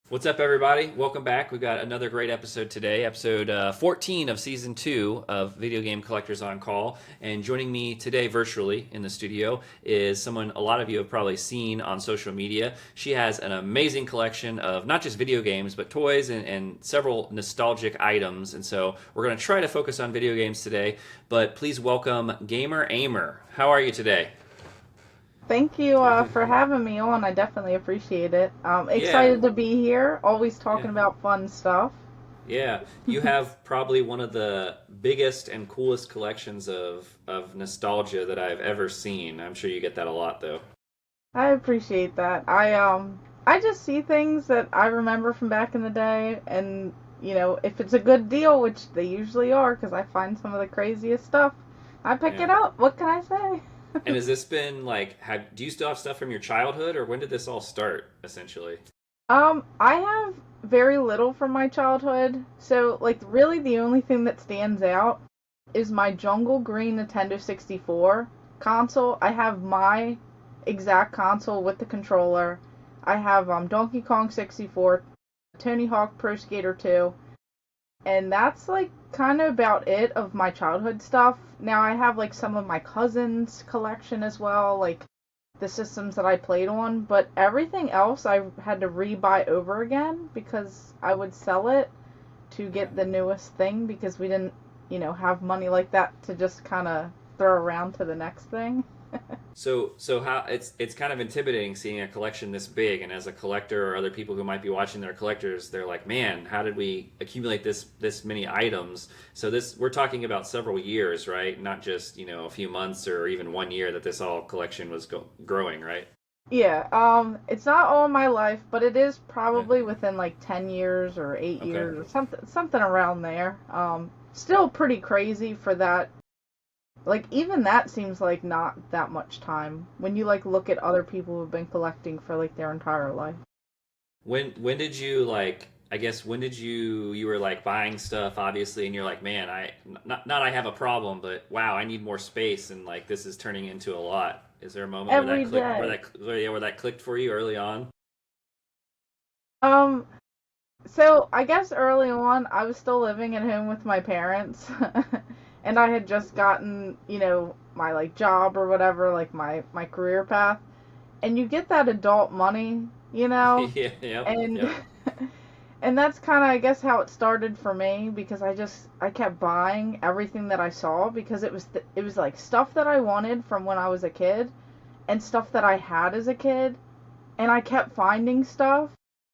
What's up, everybody? Welcome back. We've got another great episode today, episode 14 of season 2 of Video Game Collectors on Call. And joining me today virtually in the studio is someone a lot of you have probably seen on social media. She has an amazing collection of not just video games, but toys and several nostalgic items. And so we're going to try to focus on video games today. But please welcome GamerAhmer. How are you today? Thank you for having me on. I definitely appreciate it. Yeah, Excited to be here. Always yeah. talking about fun stuff. Yeah, you have probably one of the biggest and coolest collections of nostalgia that I've ever seen. I'm sure you get that a lot, though. I appreciate that. I just see things that I remember from back in the day, and if it's a good deal, which they usually are, because I find some of the craziest stuff, I pick Yeah. it up. What can I say? And has this been like, do you still have stuff from your childhood, or when did this all start, essentially? I have very little from my childhood, so like really the only thing that stands out is my Jungle Green Nintendo 64 console. I have my exact console with the controller. I have Donkey Kong 64, Tony Hawk Pro Skater 2, and that's like kind of about it of my childhood stuff. Now I have like some of my cousins' collection as well, like the systems that I played on, but everything else I had to re-buy over again because I would sell it to Yeah. get the newest thing because we didn't, have money like that to just kind of throw around to the next thing. So how it's kind of intimidating seeing a collection this big, and as a collector or other people who might be watching their collectors, they're like, "Man, how did we accumulate this many items?" So this we're talking about several years, right? Not just a few months or even 1 year that this all collection was growing, right? Yeah, it's not all my life, but it is Yeah. probably within like 10 years or 8 Okay. years or something around there. Still pretty crazy for that. Like even that seems like not that much time when you like look at other people who've been collecting for like their entire life. When did you like? I guess when did you were like buying stuff obviously, and you're like, man, not I have a problem, but wow, I need more space, and like this is turning into a lot. Is there a moment where that Every clicked? day. Where that clicked for you early on? Um, so I guess early on I was still living at home with my parents and I had just gotten, my like job or whatever, like my career path. And you get that adult money, Yeah. Yep. and Yep. and that's kind of I guess how it started for me because I kept buying everything that I saw because it was like stuff that I wanted from when I was a kid and stuff that I had as a kid, and I kept finding stuff,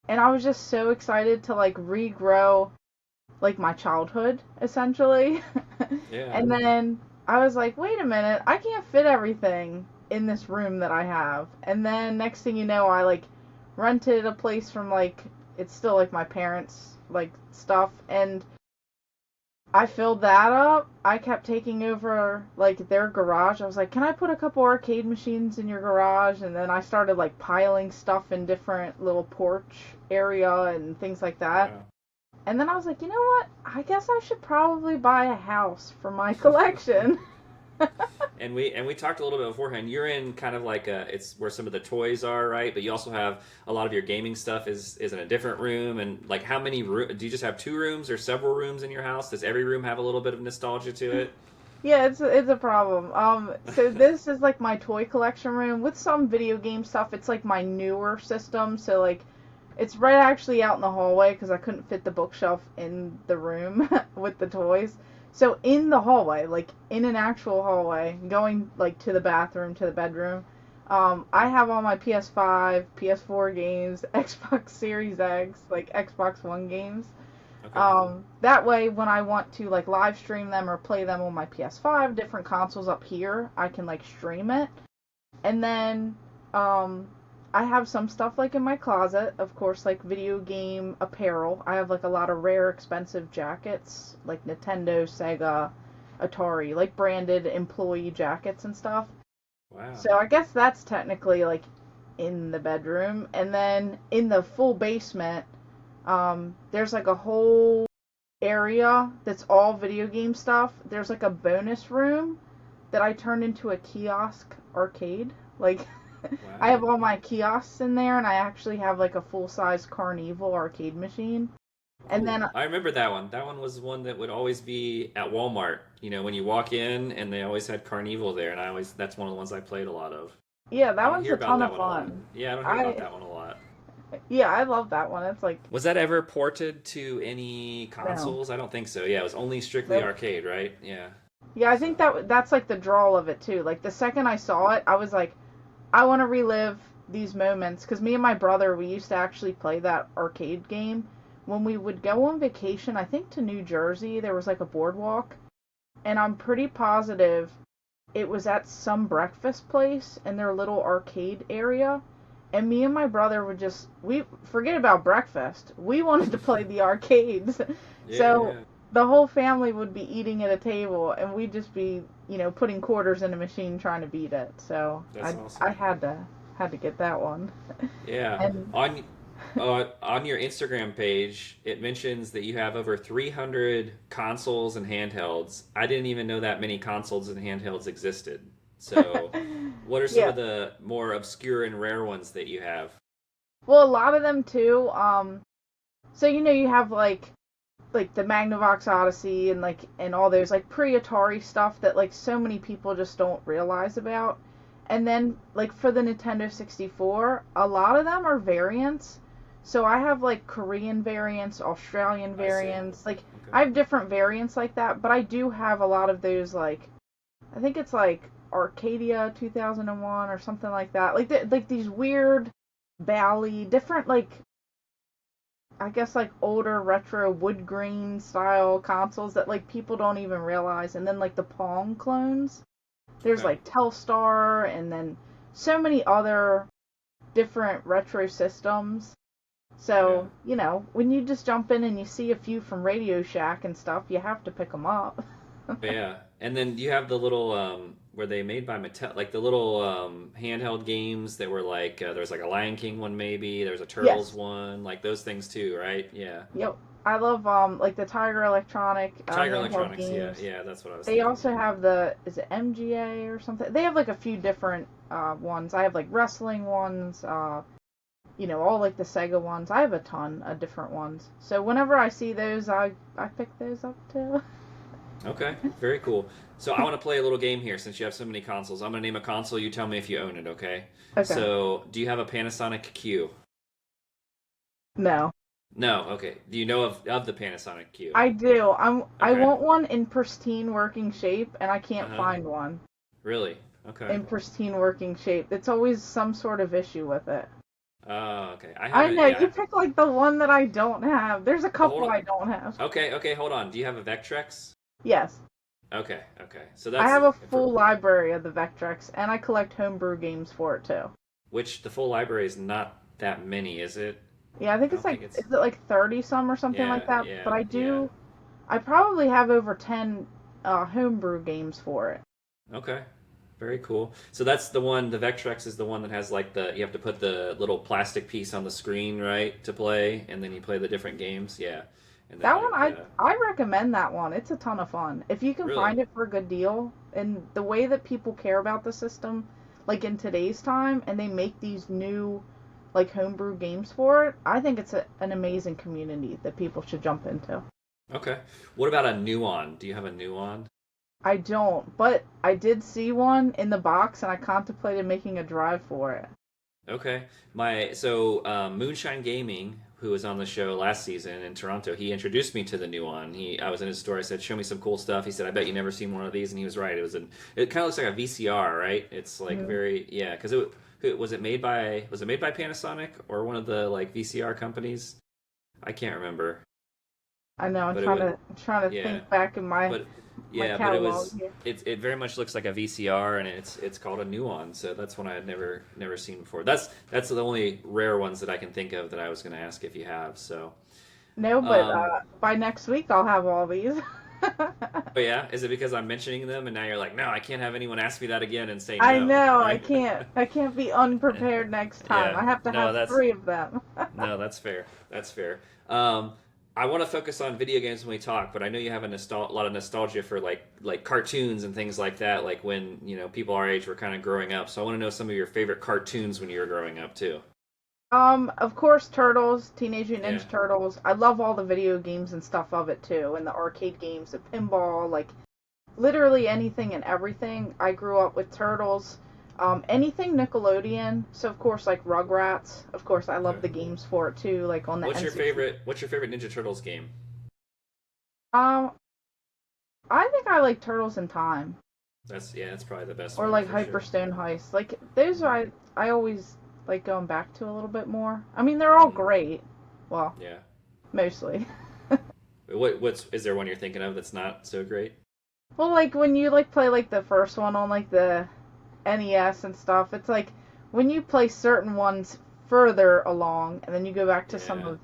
and I was just so excited to like regrow like my childhood essentially. Yeah. And then I was like, wait a minute, I can't fit everything in this room that I have. And then next thing you know, I like rented a place from like it's still like my parents like stuff, and I filled that up. I kept taking over like their garage. I was like, "Can I put a couple arcade machines in your garage?" And then I started like piling stuff in different little porch area and things like that. Wow. And then I was like, "You know what? I guess I should probably buy a house for my collection." And we talked a little bit beforehand. You're in kind of like it's where some of the toys are, right? But you also have a lot of your gaming stuff is in a different room. And like, how many do you just have two rooms or several rooms in your house? Does every room have a little bit of nostalgia to it? Yeah, it's a problem. So this is like my toy collection room with some video game stuff. It's like my newer system, so like it's right actually out in the hallway because I couldn't fit the bookshelf in the room with the toys. So in the hallway, like in an actual hallway, going like to the bathroom, to the bedroom, I have all my PS5, PS4 games, Xbox Series X, like Xbox One games. Okay. That way, when I want to like live stream them or play them on my PS5, different consoles up here, I can like stream it. And then um, I have some stuff like in my closet, of course, like video game apparel. I have like a lot of rare, expensive jackets, like Nintendo, Sega, Atari, like branded employee jackets and stuff. Wow. So I guess that's technically like in the bedroom. And then in the full basement, there's like a whole area that's all video game stuff. There's like a bonus room that I turned into a kiosk arcade. Like I have Wow. all my kiosks in there, and I actually have like a full-size Carnival arcade machine. And Oh, then, I remember that one. That one was one that would always be at Walmart. You know, when you walk in, and they always had Carnival there, and that's one of the ones I played a lot of. yeah, I that don't one's hear a about ton that of one a lot. fun. Yeah, I don't hear about I, that one a lot. yeah, I love that one. It's like, Was that ever ported to any no, consoles? I don't think so. Yeah, it was only strictly nope. arcade, right? Yeah. Yeah, I think So, that's like the draw of it too. Like the second I saw it, I was like, I want to relive these moments because me and my brother we used to actually play that arcade game when we would go on vacation. I think to New Jersey, there was like a boardwalk, and I'm pretty positive it was at some breakfast place in their little arcade area. And me and my brother would just we forget about breakfast. We wanted to play the arcades. So yeah, the whole family would be eating at a table and we'd just be, putting quarters in a machine trying to beat it. So that's I awesome. had to get that one. Yeah. And On your Instagram page, it mentions that you have over 300 consoles and handhelds. I didn't even know that many consoles and handhelds existed. So, what are some yeah. of the more obscure and rare ones that you have? Well, a lot of them too. So you have like the Magnavox Odyssey and all those like pre-Atari stuff that like so many people just don't realize about. And then like for the Nintendo 64, a lot of them are variants. So I have like Korean variants, Australian I see. variants. Like Okay. I have different variants like that, but I do have a lot of those like I think it's like Arcadia 2001 or something like that. Like these weird Bally, different like I guess like older retro wood grain style consoles that like people don't even realize. And then like the Pong clones. There's Okay. like Telstar and then so many other different retro systems. Yeah. So, when you just jump in and you see a few from Radio Shack and stuff, you have to pick them up. Yeah. And then you have the little were they made by Mattel, like the little handheld games that were like there was like a Lion King one maybe, there was a Turtles Yes. one, like those things too, right? Yeah. Yep. I love like the Tiger Electronic Tiger handheld Electronics, yeah, games. yeah, that's what I was They thinking. also Yeah. have the is it MGA or something? They have like a few different ones. I have like wrestling ones, all like the Sega ones. I have a ton of different ones. So whenever I see those, I pick those up too. Okay, very cool. So I want to play a little game here since you have so many consoles. I'm gonna name a console. You tell me if you own it. Okay. Okay. So do you have a Panasonic Q? No. No. Okay. Do you know of the Panasonic Q? I do. I Okay. want one in pristine working shape and I Uh can't huh. find one Really? Okay. in pristine working shape. It's always some sort of issue with it. Oh, okay. I I haven't. know, Yeah. you pick like the one that I don't have. There's a Oh, hold couple on. I don't have. Okay. Okay. Hold on. Do you have a Vectrex? Yes. Okay. Okay. So I that's have a for full library of the Vectrex and I collect homebrew games for it too. which the full library is not that many, is it? Yeah, I think I it's don't like think it's. is it like 30 some or something like Yeah. that, but Yeah. I Yeah. do I probably have over 10 homebrew games for it. Okay. Very cool. So that's the one. The Vectrex is the one that has like the you have to put the little plastic piece on the screen, right, to play, and then you play the different games. Yeah, and then That one like I recommend that one. It's a ton of fun. If you can really. find it for a good deal and the way that people care about the system like in today's time and they make these new like homebrew games for it, I think it's an amazing community that people should jump into. Okay. What about a Nuon? Do you have a Nuon? I don't, but I did see one in the box and I contemplated making a drive for it. Okay. Moonshine Gaming, who was on the show last season in Toronto, he introduced me to the Nuon. I was in his store. I said, "Show me some cool stuff." He said, "I bet you never seen one of these," and he was right. It kind of looks like a VCR, right? It's like Hmm. very yeah. Because it made by Panasonic or one of the like VCR companies? I can't remember, I know. I'm but it trying would to yeah. think back in But my yeah, but it catalog was here. it very much looks like a VCR, and it's called a Nuon. So that's one I had never seen before. That's the only rare ones that I can think of that I was going to ask if you have. So, No, but um, by next week I'll have all these. but yeah, is it because I'm mentioning them and now you're like, no, I can't have anyone ask me that again and say I no, know. I right? can't. I can't be unprepared next time. Yeah, I have to no, have that's three of them. no, that's fair. That's fair. Um, I want to focus on video games when we talk, but I know you have a lot of nostalgia for like cartoons and things like that, like when people our age were kind of growing up. So I want to know some of your favorite cartoons when you were growing up too. Of course, Turtles, Teenage Mutant Yeah. Ninja Turtles. I love all the video games and stuff of it too, and the arcade games, the pinball, like literally anything and everything. I grew up with Turtles. Anything Nickelodeon. So of course, like Rugrats. Of course, I love Okay. the games for it too, like on the N64. What's your favorite Ninja Turtles game? Um, I think I like Turtles in Time That's probably the best or one like for sure. Hyperstone Heist. Like those are I always like going back to a little bit more. I mean, they're all Hmm. great. Well, Yeah. mostly. What's is there one you're thinking of that's not so great? Well, like when you like play like the first one on like the NES and stuff, it's like when you play certain ones further along and then you go back to some Yeah. of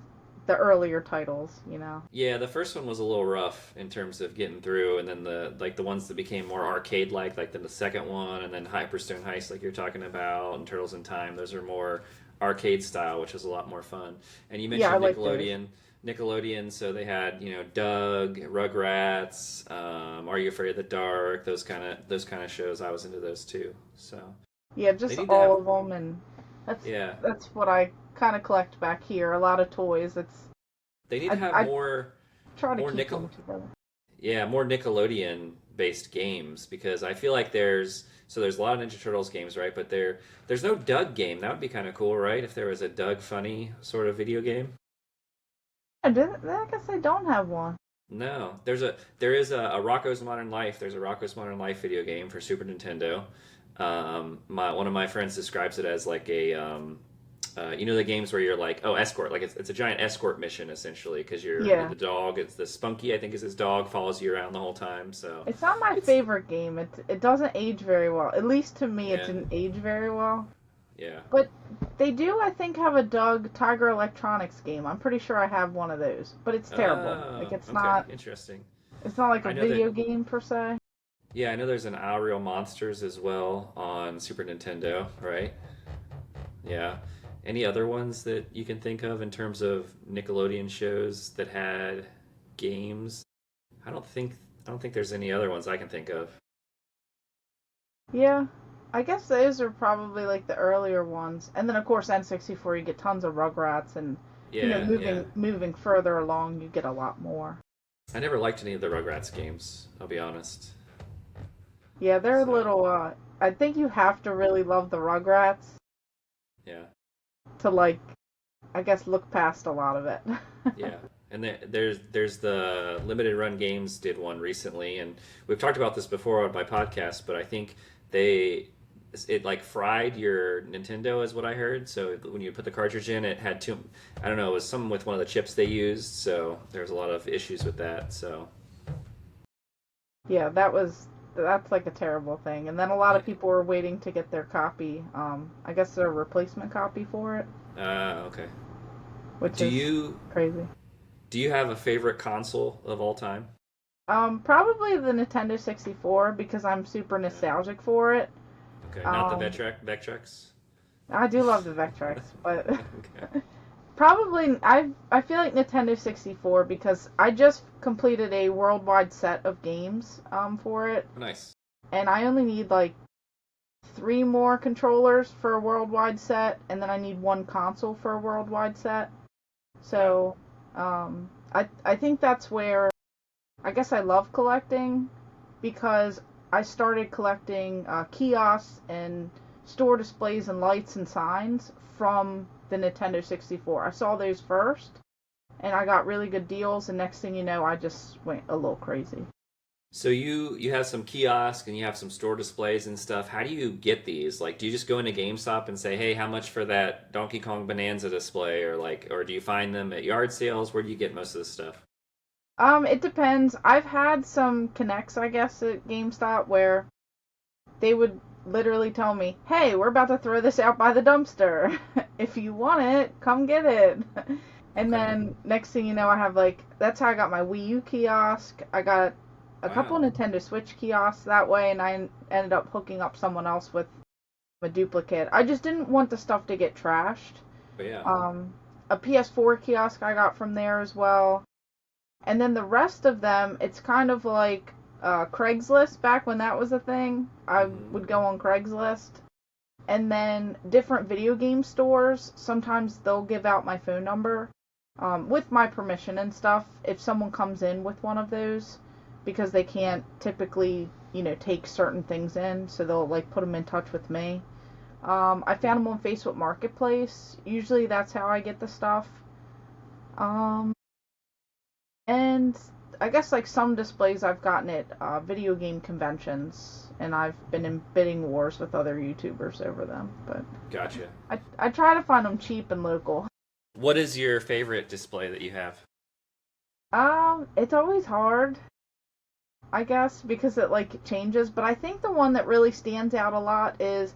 the earlier titles, you know. Yeah, the first one was a little rough in terms of getting through, and then the ones that became more arcade like the second one, and then Hyperstone Heist, like you're talking about, and Turtles in Time. Those are more arcade style, which is a lot more fun. And you Yeah, I mentioned like those. Nickelodeon, so they had Doug, Rugrats, Are You Afraid of the Dark? Those kind of shows. I was into those too. So Yeah, they just need to all have of them, and that's yeah that's what I kind of collect back here. A lot of toys. they need to have I try to more keep nickel them together. Yeah, more Nickelodeon based games because I feel like there's a lot of Ninja Turtles games, right? But there's no Doug game. That would be kind of cool, right? If there was a Doug funny sort of video game. I guess I don't have one. No, there is a Rocco's Modern Life. There's a Rocco's Modern Life video game for Super Nintendo. One of my friends describes it as like the games where you're like, oh, escort, like it's a giant escort mission essentially because you're Yeah, the dog. It's the Spunky, I think, is his dog, follows you around the whole time. So it's not my it's favorite game. It doesn't age very well. At least to me, it yeah, didn't age very well. yeah. But they do, I think, have a Doug Tiger Electronics game. I'm pretty sure I have one of those, but it's terrible. Like Oh, okay, interesting. it's not like a I know that. video game per se. Yeah, I know there's an Our Real Monsters as well on Super Nintendo, right? Yeah. Any other ones that you can think of in terms of Nickelodeon shows that had games? I don't think I don't think there's any other ones I can think of. Yeah, I guess those are probably like the earlier ones. And then of course N64, you get tons of Rugrats, and Yeah, yeah. moving further along, you get a lot more. I never liked any of the Rugrats games, I'll be honest. Yeah, they're a So, little. I think you have to really love the Rugrats yeah. to like, I guess, look past a lot of it. Yeah, and there's the limited run games did one recently, and we've talked about this before on my podcast, but I think they it like fried your Nintendo is what I heard. So when you put the cartridge in, it had too I don't know, it was something with one of the chips they used, so there's a lot of issues with that. So Yeah, that's like a terrible thing. And then a lot yeah, of people were waiting to get their copy. I guess their replacement copy for it, okay. which Do is you crazy. do you have a favorite console of all time? Probably the Nintendo 64 because I'm super Yeah. nostalgic for it. Okay, not the Um, Vectrex. I do love the Vectrex, but Okay. probably I feel like Nintendo 64 because I just completed a worldwide set of games for it, Nice. and I only need like three more controllers for a worldwide set, and then I need one console for a worldwide set. Wow. So I think that's where I guess I love collecting because I started collecting kiosks and store displays and lights and signs from the Nintendo 64. I saw those first and I got really good deals, and next thing you know, I just went a little crazy. So you have some kiosk and you have some store displays and stuff. How do you get these? Like, do you just go into GameStop and say, "Hey, how much for that Donkey Kong Bonanza display?" Or do you find them at yard sales? Where do you get most of this stuff? It depends. I've had some connects, I guess, at GameStop where they would literally tell me, "Hey, we're about to throw this out by the dumpster. If you want it, come get it." And Okay. then next thing you know, I have like that's how I got my Wii U kiosk. I got a couple Wow. Nintendo Switch kiosks that way, and I ended up hooking up someone else with a duplicate. I just didn't want the stuff to get trashed. But yeah. Um, a PS4 kiosk I got from there as well. And then the rest of them, it's kind of like Craigslist back when that was a thing. I Hmm. would go on Craigslist. And then different video game stores, sometimes they'll give out my phone number with my permission and stuff if someone comes in with one of those because they can't typically, take certain things in. So they'll like put them in touch with me. I found them on Facebook Marketplace. Usually that's how I get the stuff. Um, and I guess like some displays I've gotten at video game conventions, and I've been in bidding wars with other YouTubers over them. But Gotcha. I try to find them cheap and local. What is your favorite display that you have? It's always hard, I guess, because it like changes. But I think the one that really stands out a lot is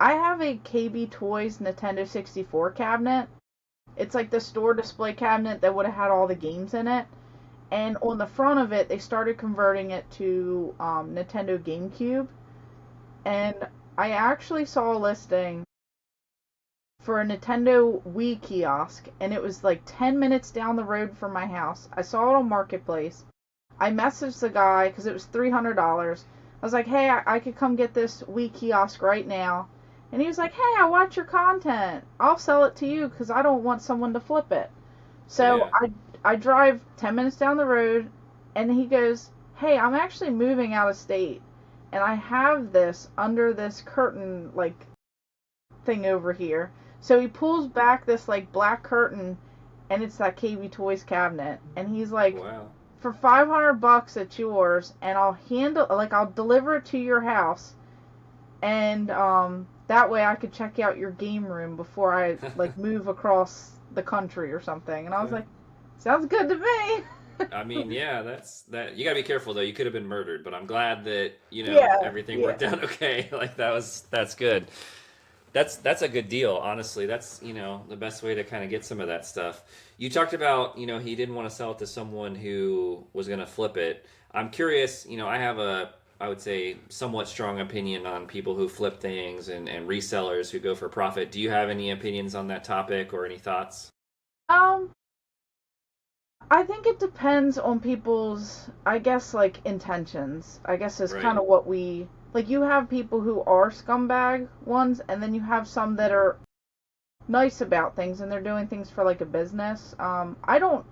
I have a KB Toys Nintendo 64 cabinet. It's like the store display cabinet that would have had all the games in it. And on the front of it, they started converting it to Nintendo GameCube. And I actually saw a listing for a Nintendo Wii kiosk, and it was like 10 minutes down the road from my house. I saw it on Marketplace. I messaged the guy because it was $300. I was like, hey, I could come get this Wii kiosk right now. And he was like, hey, I watch your content. I'll sell it to you because I don't want someone to flip it. So Yeah. I drive 10 minutes down the road, and he goes, hey, I'm actually moving out of state, and I have this under this curtain, like, thing over here. So he pulls back this, like, black curtain, and it's that KB Toys cabinet. And he's like, Wow. for $500 it's yours, and I'll deliver it to your house, and, that way I could check out your game room before I, like, move across the country or something. And I was like, sounds good to me. I mean, yeah, that's that. You gotta be careful though. You could have been murdered, but I'm glad that Yeah, everything yeah. worked out okay. Like that's good. That's a good deal, honestly. That's the best way to kind of get some of that stuff. You talked about he didn't want to sell it to someone who was gonna flip it. I'm curious. I have I would say somewhat strong opinion on people who flip things and resellers who go for profit. Do you have any opinions on that topic or any thoughts? Um, I think it depends on people's, I guess, like, intentions. I guess is kind Right. of what we, like, you have people who are scumbag ones, and then you have some that are nice about things and they're doing things for, like, a business. I don't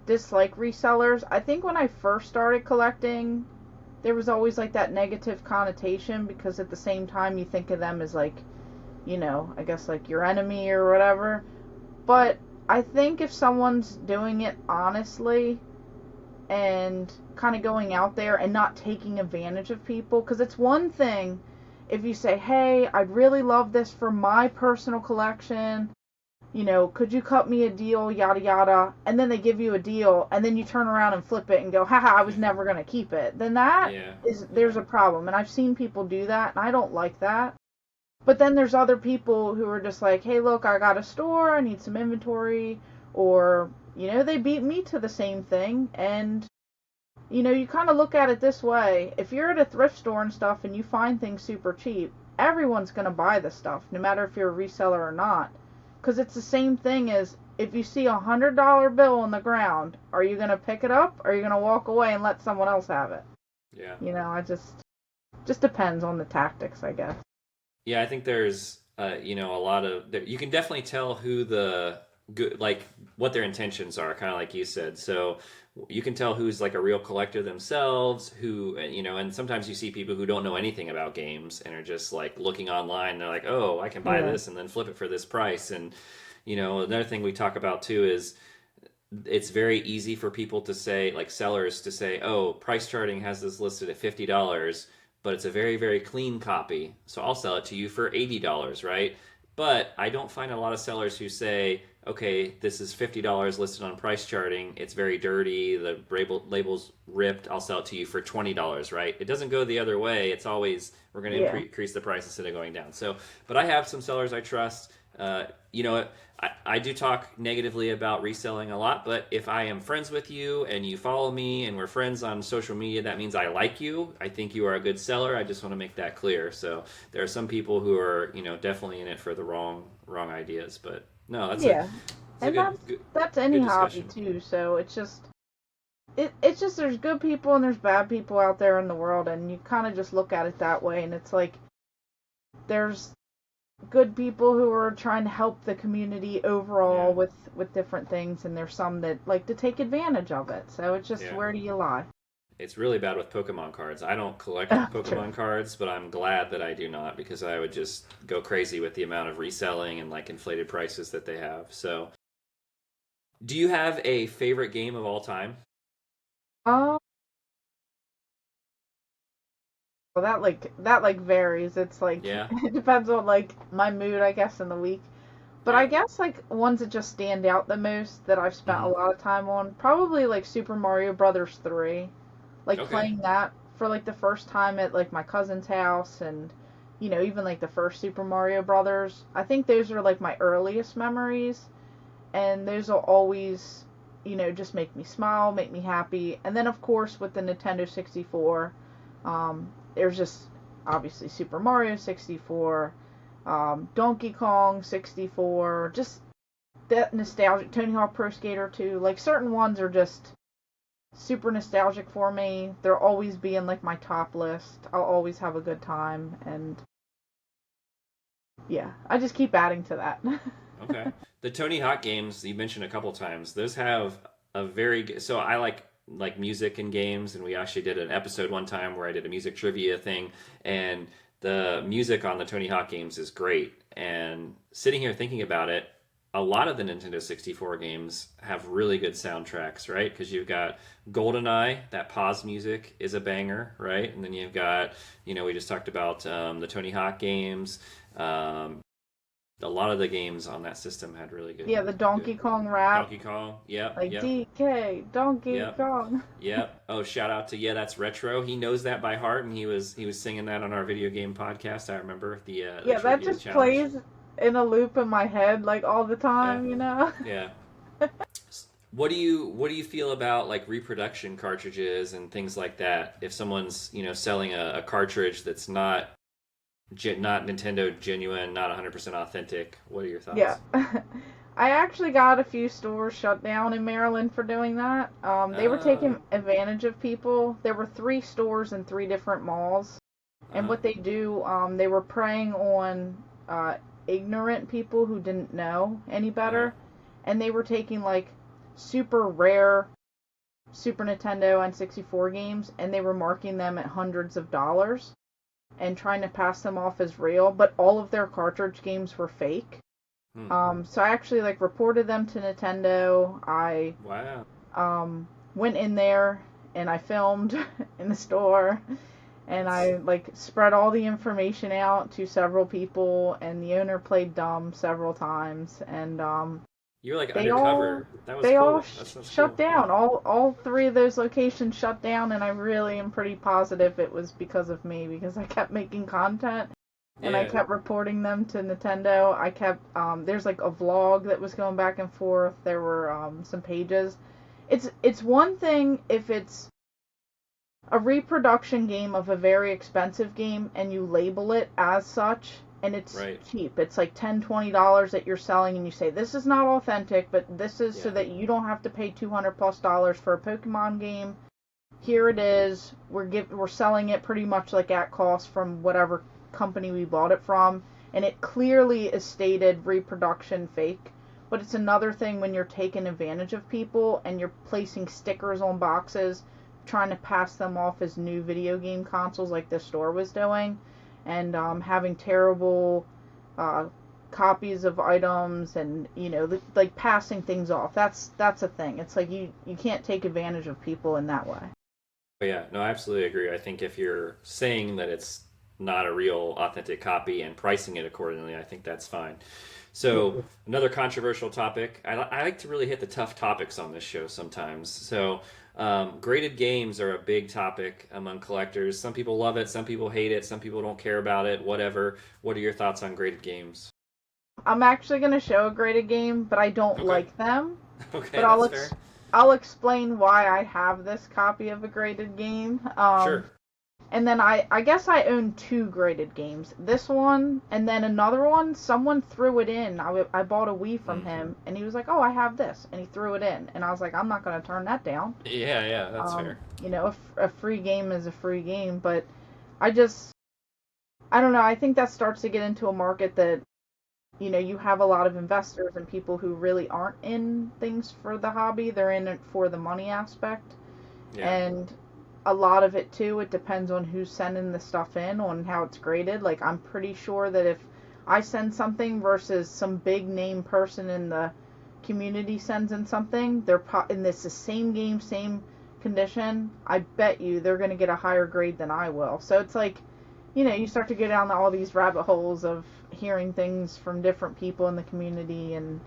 dislike resellers. I think when I first started collecting, there was always, like, that negative connotation because at the same time you think of them as, like, I guess, like, your enemy or whatever. But I think if someone's doing it honestly and kind of going out there and not taking advantage of people, because it's one thing if you say, hey, I'd really love this for my personal collection, could you cut me a deal, yada yada, and then they give you a deal, and then you turn around and flip it and go, haha, I was never going to keep it, then Yeah. there's Yeah. a problem. And I've seen people do that, and I don't like that. But then there's other people who are just like, hey, look, I got a store, I need some inventory, or, they beat me to the same thing. And, you kind of look at it this way. If you're at a thrift store and stuff and you find things super cheap, everyone's going to buy the stuff, no matter if you're a reseller or not. Because it's the same thing as if you see $100 bill on the ground, are you going to pick it up, or are you going to walk away and let someone else have it? Yeah. I just depends on the tactics, I guess. Yeah, I think there's a lot of you can definitely tell who the good like what their intentions are, kind of like you said. So you can tell who's like a real collector themselves, who and sometimes you see people who don't know anything about games and are just like looking online. And they're like, oh, I can buy Yeah. this and then flip it for this price. And another thing we talk about too is it's very easy for people to say, like sellers to say, oh, price charting has this listed at $50, but it's a very, very clean copy. So I'll sell it to you for $80, right? But I don't find a lot of sellers who say, okay, this is $50 listed on price charting. It's very dirty. The label's ripped. I'll sell it to you for $20, right? It doesn't go the other way. It's always, we're going to Yeah. increase the price instead of going down. So, but I have some sellers I trust. I do talk negatively about reselling a lot, but if I am friends with you and you follow me and we're friends on social media, that means I like you. I think you are a good seller. I just want to make that clear. So there are some people who are, definitely in it for the wrong ideas. But no, Yeah. it's a And good that's any good hobby discussion. too, so it's just it's just there's good people and there's bad people out there in the world, and you kind of just look at it that way, and it's like there's good people who are trying to help the community overall Yeah. with different things, and there's some that like to take advantage of it. So it's just Yeah. where do you lie? It's really bad with Pokemon cards. I don't collect Oh, true. Pokemon cards, but I'm glad that I do not because I would just go crazy with the amount of reselling and like inflated prices that they have. So, do you have a favorite game of all time? Um, well, that varies. It's like Yeah. it depends on like my mood, I guess, in the week. But I Yeah. guess like ones that just stand out the most that I've spent a Hmm. lot of time on, probably like Super Mario Brothers 3. Like Okay. playing that for like the first time at like my cousin's house, and even like the first Super Mario Brothers. I think those are like my earliest memories, and those will always just make me smile, make me happy. And then of course with the Nintendo 64, there's just obviously Super Mario 64, Donkey Kong 64, just that nostalgic. Tony Hawk Pro Skater 2, like certain ones are just super nostalgic for me. They'll always be in like my top list. I'll always have a good time, and yeah, I just keep adding to that. Okay. The Tony Hawk games you mentioned a couple times, those have a so I like music and games, and we actually did an episode one time where I did a music trivia thing, and the music on the Tony Hawk games is great. And sitting here thinking about it, a lot of the Nintendo 64 games have really good soundtracks, right? Because you've got GoldenEye, that pause music is a banger, right? And then you've got, we just talked about the Tony Hawk games. Um, a lot of the games on that system had really Yeah, the Donkey good Kong rap, Donkey Kong. Yep, like yep, DK, Donkey yep, Kong. yep. Oh, shout out to that's retro. He knows that by heart, and he was singing that on our video game podcast. I remember the Yeah, that trivia just challenge. plays in a loop in my head like all the Yeah, time. yeah. What do you feel about like reproduction cartridges and things like that? If someone's selling a cartridge that's not Nintendo genuine, not 100% authentic, what are your Yeah. thoughts? I actually got a few stores shut down in Maryland for doing that. They were Uh, taking advantage of people. There were 3 stores in 3 different malls. And uh, what they do, they were preying on ignorant people who didn't know any uh. better. And they were taking like super rare Super Nintendo and 64 games, and they were marking them at hundreds of dollars and trying to pass them off as real, but all of their cartridge games were fake. Hmm. So I actually like reported them to Nintendo. I Wow. went in there and I filmed in the store, and That's I like spread all the information out to several people, and the owner played dumb several times, and You're like they all undercover. That was they all cool. That sounds shut cool. down. All 3 of those locations shut down, and I really am pretty positive it was because of me, because I kept making content and I Yeah. kept reporting them to Nintendo. I kept there's like a vlog that was going back and forth. There were some pages. It's one thing if it's a reproduction game of a very expensive game and you label it as such and it's Right. cheap. It's like $10-$20 that you're selling, and you say this is not authentic, but this is so Yeah. that you don't have to pay $200+ for a Pokemon game. Here it is. We're selling it pretty much like at cost from whatever company we bought it from, and it clearly is stated reproduction fake. But it's another thing when you're taking advantage of people and you're placing stickers on boxes, trying to pass them off as new video game consoles like this store was doing, and having terrible uh, copies of items, and like passing things off. That's a thing. It's like you can't take advantage of people in that way. But yeah, no, I absolutely agree. I think if you're saying that it's not a real authentic copy and pricing it accordingly, I think that's fine. So, another controversial topic. I like to really hit the tough topics on this show sometimes. So, graded games are a big topic among collectors. Some people love it, some people hate it, some people don't care about it, whatever. What are your thoughts on graded games? I'm actually gonna show a graded game, but I don't Okay. like them. Okay, But that's fair. I'll explain why I have this copy of a graded game. Sure. And then I guess I own two graded games. This one and then another one. Someone threw it in. I bought a Wii from Mm. him, and he was like, "Oh, I have this," and he threw it in, and I was like, "I'm not gonna turn that down." Yeah, yeah, that's fair. You know, a free game is a free game, but I just I don't know. I think that starts to get into a market that you have a lot of investors and people who really aren't in things for the hobby. They're in it for the money aspect. Yeah. And a lot of it too, it depends on who's sending the stuff in, on how it's graded. Like I'm pretty sure that if I send something versus some big name person in the community sends in something, and it's the same game, same condition, I bet you they're going to get a higher grade than I will. So it's like, you start to go down all these rabbit holes of hearing things from different people in the community, and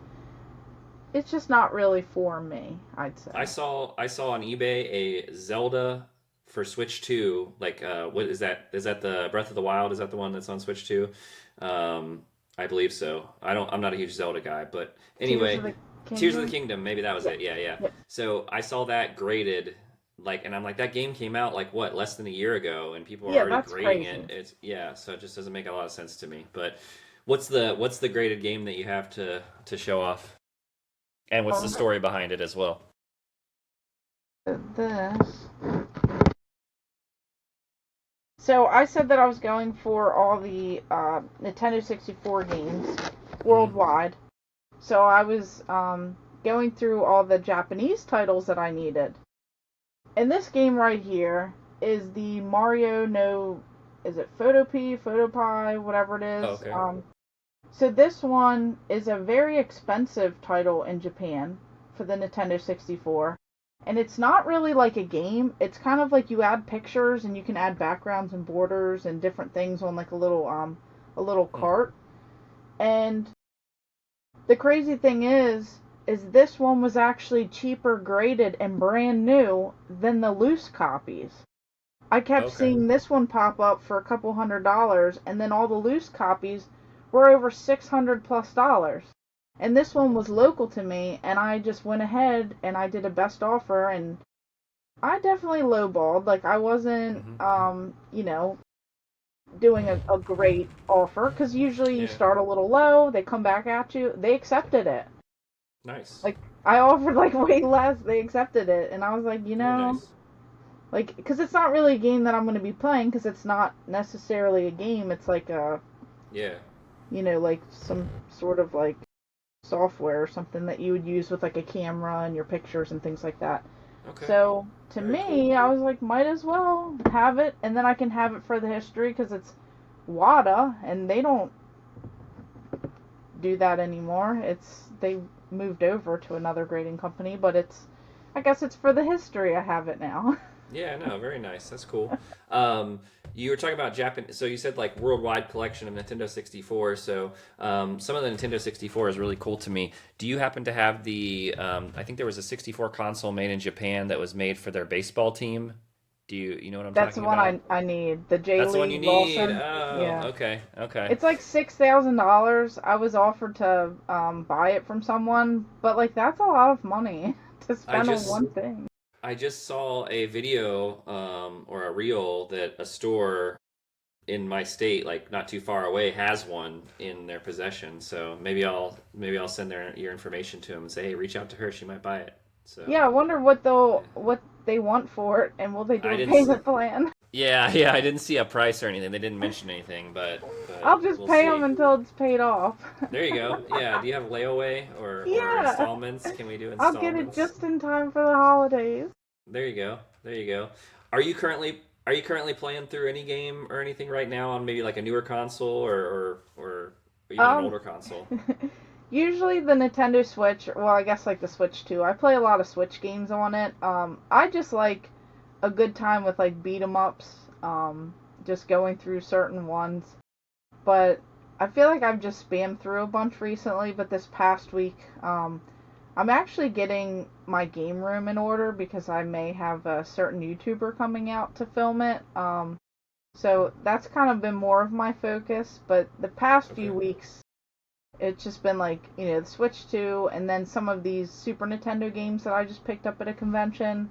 it's just not really for me, I'd say. I saw on eBay a Zelda for Switch 2. Like, what is that? Is that the Breath of the Wild? Is that the one that's on Switch 2? Um, I believe so. I'm not a huge Zelda guy, but Tears of anyway, the Tears of the Kingdom? Kingdom. Maybe that was Yeah. it. Yeah, yeah. Yeah. So I saw that graded. Like, and I'm like, that game came out like what, less than a year ago, and people are Yeah, already that's grading crazy. it. It's yeah, so it just doesn't make a lot of sense to me. But what's the graded game that you have to show off, and what's the Um, story behind it as well? this. So I said that I was going for all the Nintendo 64 games Hmm. worldwide. So I was going through all the Japanese titles that I needed. And this game right here is the Mario no, is it Photopie, whatever it Oh, is. okay. So this one is a very expensive title in Japan for the Nintendo 64. And it's not really like a game. It's kind of like you add pictures and you can add backgrounds and borders and different things on like a little Hmm. cart. And the crazy thing is this one was actually cheaper graded and brand new than the loose copies. I kept Okay. seeing this one pop up for a couple $100, and then all the loose copies were over $600 plus. And this one was local to me, and I just went ahead and I did a best offer, and I definitely lowballed. Like I wasn't, Hmm. doing a great offer because usually you Yeah. start a little low, they come back at you. They accepted it. Nice. Like I offered like way less, they accepted it, and I was like, Very nice. like, because it's not really a game that I'm going to be playing because it's not necessarily a game. It's like Yeah. like some sort of like software or something that you would use with like a camera and your pictures and things like that. Okay. So to Very cool. me, I was like, might as well have it, and then I can have it for the history because it's WADA, and they don't do that anymore. They moved over to another grading company, but I guess it's for the history. I have it now. Yeah, no, very nice. That's cool. Um, you were talking about Japan. So you said like worldwide collection of Nintendo 64. So some of the Nintendo 64 is really cool to me. Do you happen to have the? I think there was a 64 console made in Japan that was made for their baseball team. Do you know what I'm That's the talking one about? I need. The J That's the one you League need. Lawson. Oh, Yeah. okay, okay. It's like $6,000. I was offered to buy it from someone, but like that's a lot of money to I spend on just one thing. I just saw a video or a reel that a store in my state, like not too far away, has one in their possession. So maybe I'll send your information to them and say, hey, reach out to her. She might buy it. So Yeah, I wonder yeah, what they want for it and will they do I a didn't. payment plan? Yeah, yeah, I didn't see a price or anything. They didn't mention anything, but I'll just we'll pay them see. until it's paid off. There you go. Yeah. Do you have layaway or Yeah, installments? Can we do I'll get it installments? just in time for the holidays. There you go. There you go. Are you currently playing through any game or anything right now on maybe like a newer console or even an Um, older console? Usually the Nintendo Switch, well, I guess like the Switch too. I play a lot of Switch games on it. I just like a good time with like beat 'em ups, just going through certain ones. But I feel like I've just spammed through a bunch recently, but this past week, I'm actually getting my game room in order because I may have a certain YouTuber coming out to film it. So that's kind of been more of my focus, but the past few Okay. weeks it's just been like, the Switch 2 and then some of these Super Nintendo games that I just picked up at a convention.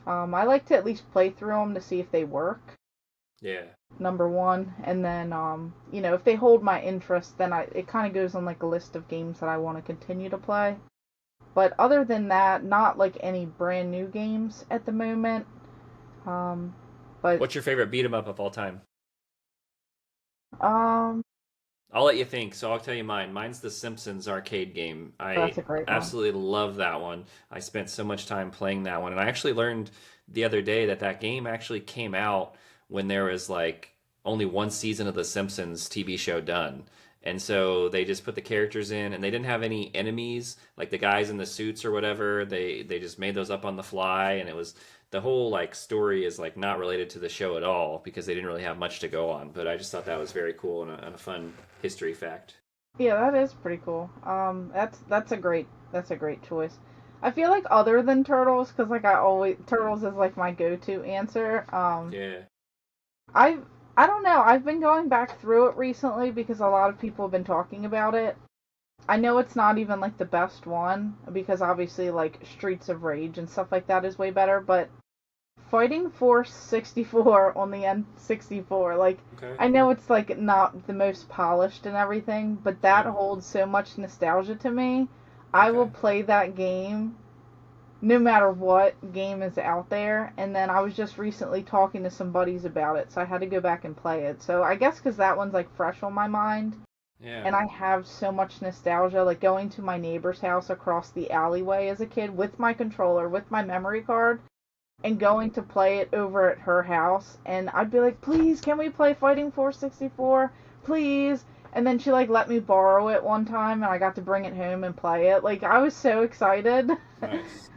I like to at least play through them to see if they work. Yeah. number one, and then if they hold my interest, then it kind of goes on like a list of games that I want to continue to play. But other than that, not like any brand new games at the moment. Um, but What's your favorite beat 'em up of all time? um, I'll let you think, so I'll tell you mine. Mine's the Simpsons arcade game. that's I a great one. absolutely love that one. I spent so much time playing that one, and I actually learned the other day that that game actually came out when there was like only one season of the Simpsons TV show done. And so they just put the characters in, and they didn't have any enemies, like the guys in the suits or whatever. They just made those up on the fly, and it was the whole like story is like not related to the show at all because they didn't really have much to go on. But I just thought that was very cool and a fun history fact. Yeah, that is pretty cool. That's a great choice. I feel like other than turtles, because like I always turtles is like my go-to answer. Yeah. I I don't know. I've been going back through it recently because a lot of people have been talking about it. I know it's not even like the best one because obviously like Streets of Rage and stuff like that is way better, but Fighting Force 64 on the N64, like Okay. I know it's like not the most polished and everything, but that Yep. holds so much nostalgia to me. I will Okay. play that game no matter what game is out there. And then I was just recently talking to some buddies about it, so I had to go back and play it. So I guess because that one's like fresh on my mind, Yeah. and I have so much nostalgia, like going to my neighbor's house across the alleyway as a kid with my controller, with my memory card, and going to play it over at her house. And I'd be like, please, can we play Fighting Force 64? Please. And then she like let me borrow it one time, and I got to bring it home and play it. Like I was so excited. Nice.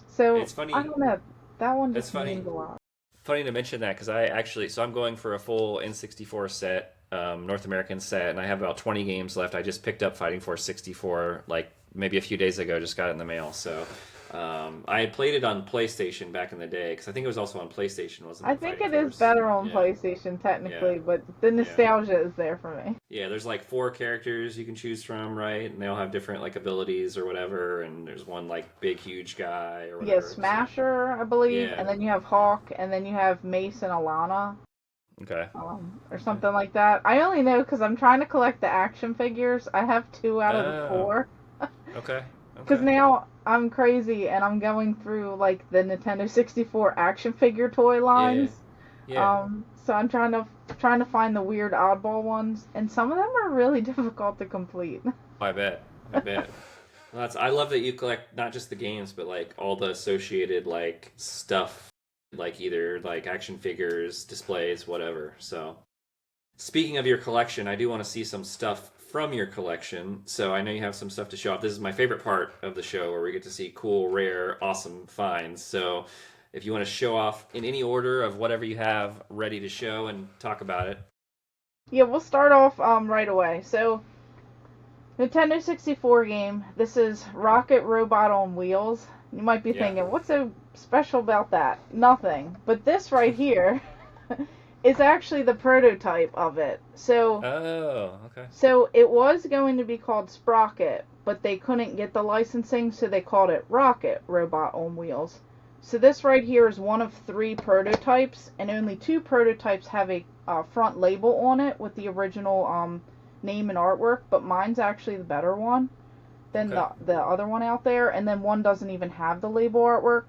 So It's I funny. don't know. That one It's just funny. means a lot. Funny to mention that because I actually, so I'm going for a full N64 set, North American set, and I have about 20 games left. I just picked up Fighting Force 64 like maybe a few days ago, just got it in the mail. So I had played it on PlayStation back in the day because I think it was also on PlayStation, wasn't I it? think Fighting it is Force. better on Yeah, PlayStation yeah, technically, but the yeah. nostalgia is there for me. Yeah, there's like four characters you can choose from, right? And they all have different like abilities or whatever. And there's one like big, huge guy or Yeah, whatever. So Smasher, I believe, yeah, and then you have Hawk, and then you have Mace and Alana, okay, or okay. something like that. I only know because I'm trying to collect the action figures. I have two out of the Oh, four. okay, Because okay. now I'm crazy and I'm going through like the Nintendo 64 action figure toy Yeah, lines. yeah. So I'm trying to find the weird oddball ones, and some of them are really difficult to complete. I bet. I bet. Well, that's. I love that you collect not just the games, but like all the associated like stuff, like either like action figures, displays, whatever. So, speaking of your collection, I do want to see some stuff from your collection. So I know you have some stuff to show off. This is my favorite part of the show where we get to see cool, rare, awesome finds. So, if you want to show off in any order of whatever you have ready to show and talk about it. Yeah, we'll start off right away. So Nintendo 64 game. This is Rocket Robot on Wheels. You might be Yeah. thinking, what's so special about that? Nothing. But this right here is actually the prototype of it. Oh, okay. So it was going to be called Sprocket, but they couldn't get the licensing, so they called it Rocket Robot on Wheels. So this right here is one of three prototypes, and only two prototypes have a front label on it with the original name and artwork, but mine's actually the better one than Okay. the other one out there, and then one doesn't even have the label artwork.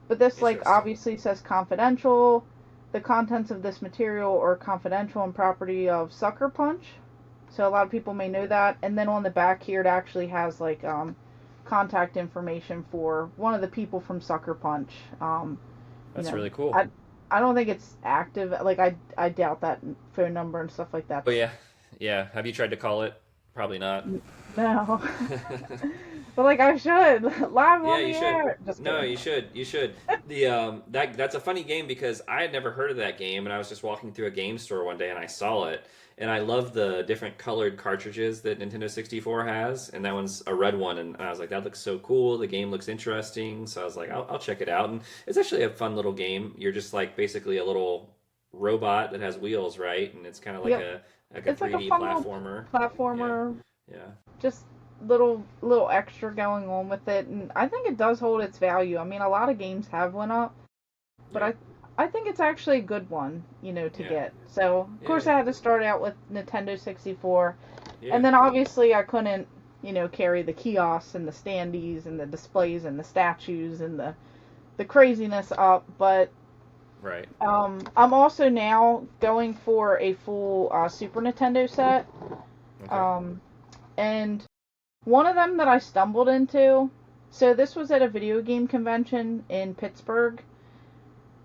But this like Interesting. obviously says confidential. The contents of this material are confidential and property of Sucker Punch. So a lot of people may know that. And then on the back here, it actually has like contact information for one of the people from Sucker Punch. You That's know, really cool. I don't think it's active. Like I doubt that phone number and stuff like Oh that's yeah, yeah. Have you tried to call it? Probably not. no. But like I should live Yeah, on you the should. air. Just No, kidding. you should. You should. That's a funny game because I had never heard of that game, and I was just walking through a game store one day and I saw it, and I love the different colored cartridges that Nintendo 64 has, and that one's a red one, and I was like, that looks so cool. The game looks interesting, so I was like, I'll check it out, and it's actually a fun little game. You're just like basically a little robot that has wheels, right? And it's kind of Yep. like a It's like a 3D fun little platformer. Yeah, platformer. yeah, Just little extra going on with it, and I think it does hold its value. I mean, a lot of games have went up, but yeah. I I think it's actually a good one, to Yeah. get. So, of Yeah. course, I had to start out with Nintendo 64, Yeah. and then obviously I couldn't, carry the kiosks and the standees and the displays and the statues and the craziness up. But Right. I'm also now going for a full Super Nintendo set. Okay. Um, and one of them that I stumbled into, so this was at a video game convention in Pittsburgh,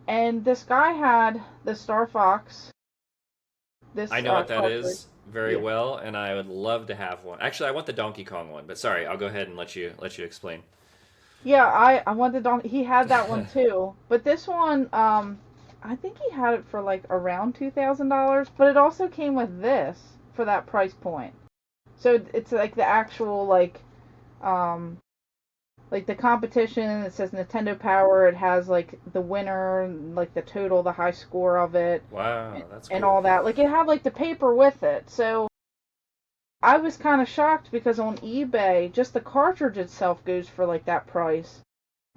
and this guy had the Star Fox, I this know what that cartridge. is very Yeah. well, and I would love to have one. Actually, I want the Donkey Kong one, but sorry, I'll go ahead and let you explain. Yeah, I wanted on. He had that one too, but this one, I think he had it for like around $2,000, but it also came with this for that price point. So it's like the actual um, like the competition. It says Nintendo Power. It has like the winner, like the total, the high score of it, Wow, that's and cool. all that. Like it had like the paper with it. So I was kind of shocked because on eBay, just the cartridge itself goes for like that price.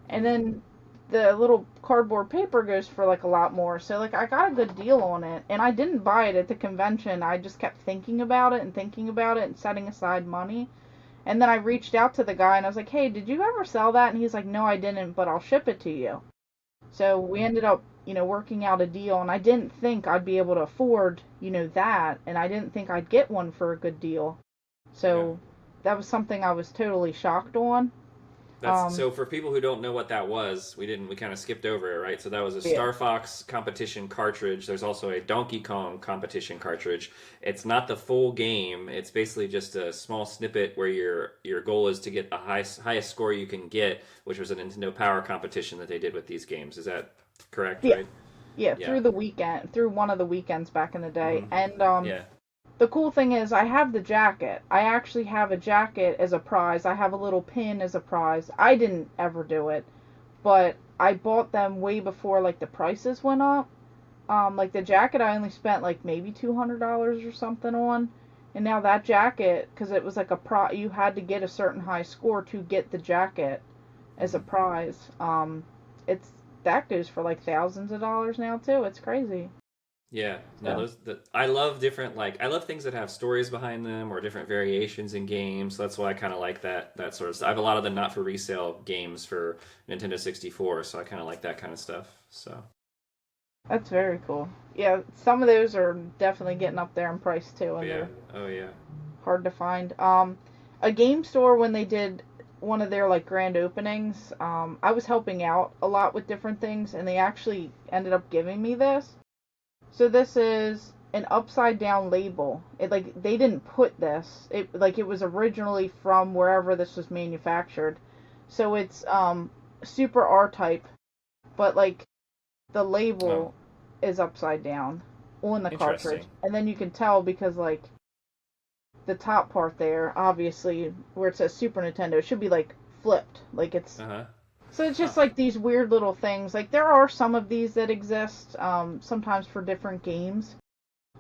And Mm. then the little cardboard paper goes for like a lot more. So like I got a good deal on it, and I didn't buy it at the convention. I just kept thinking about it and thinking about it and setting aside money. And then I reached out to the guy and I was like, "Hey, did you ever sell that?" And he's like, "No, I didn't, but I'll ship it to you." So we ended up, working out a deal, and I didn't think I'd be able to afford, that, and I didn't think I'd get one for a good deal. Yeah. So that was something I was totally shocked on. That's Um, so for people who don't know what that was, we kind of skipped over it, right? So that was a yeah. Star Fox competition cartridge. There's also a Donkey Kong competition cartridge. It's not the full game. It's basically just a small snippet where your goal is to get the highest score you can get, which was a Nintendo Power competition that they did with these games. Is that correct, Yeah. right? Yeah, Yeah. through the weekend, through one of the weekends back in the day. Mhm. And Yeah. the cool thing is I have the jacket. I actually have a jacket as a prize. I have a little pin as a prize. I didn't ever do it, but I bought them way before like the prices went up. Like the jacket I only spent like maybe $200 or something on. And now that jacket, because it was like you had to get a certain high score to get the jacket as a Mhm. prize. It's that goes for like thousands of dollars now too. It's crazy. Yeah, no, So I love different I love things that have stories behind them or different variations in games. So that's why I kind of like that sort of stuff. I have a lot of the not for resale games for Nintendo 64, so I kind of like that kind of stuff. So that's very cool. Yeah, some of those are definitely getting up there in price too, and yeah, they're oh yeah, hard to find. A game store when they did one of their like grand openings, I was helping out a lot with different things, and they actually ended up giving me this. So this is an upside down label. It like they didn't put this. It like it was originally from wherever this was manufactured. So it's super R type, but like the oh, label is upside down on the cartridge. interesting. And then you can tell because like the top part there, obviously where it says Super Nintendo, it should be like flipped. Like it's Uh huh. so it's Huh. just like these weird little things. Like there are some of these that exist, sometimes for different games.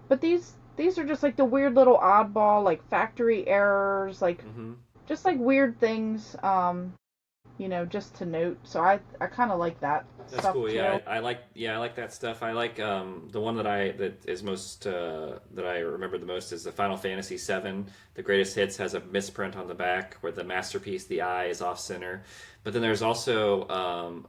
But these are just like the weird little oddball, like factory errors, like Mm-hmm. just like weird things, just to note. So I kind of like that That's stuff cool. too. I like that stuff. I like the one that is most that I remember the most is the Final Fantasy VII. The greatest hits has a misprint on the back where the masterpiece, the eye, is off center. But then there's also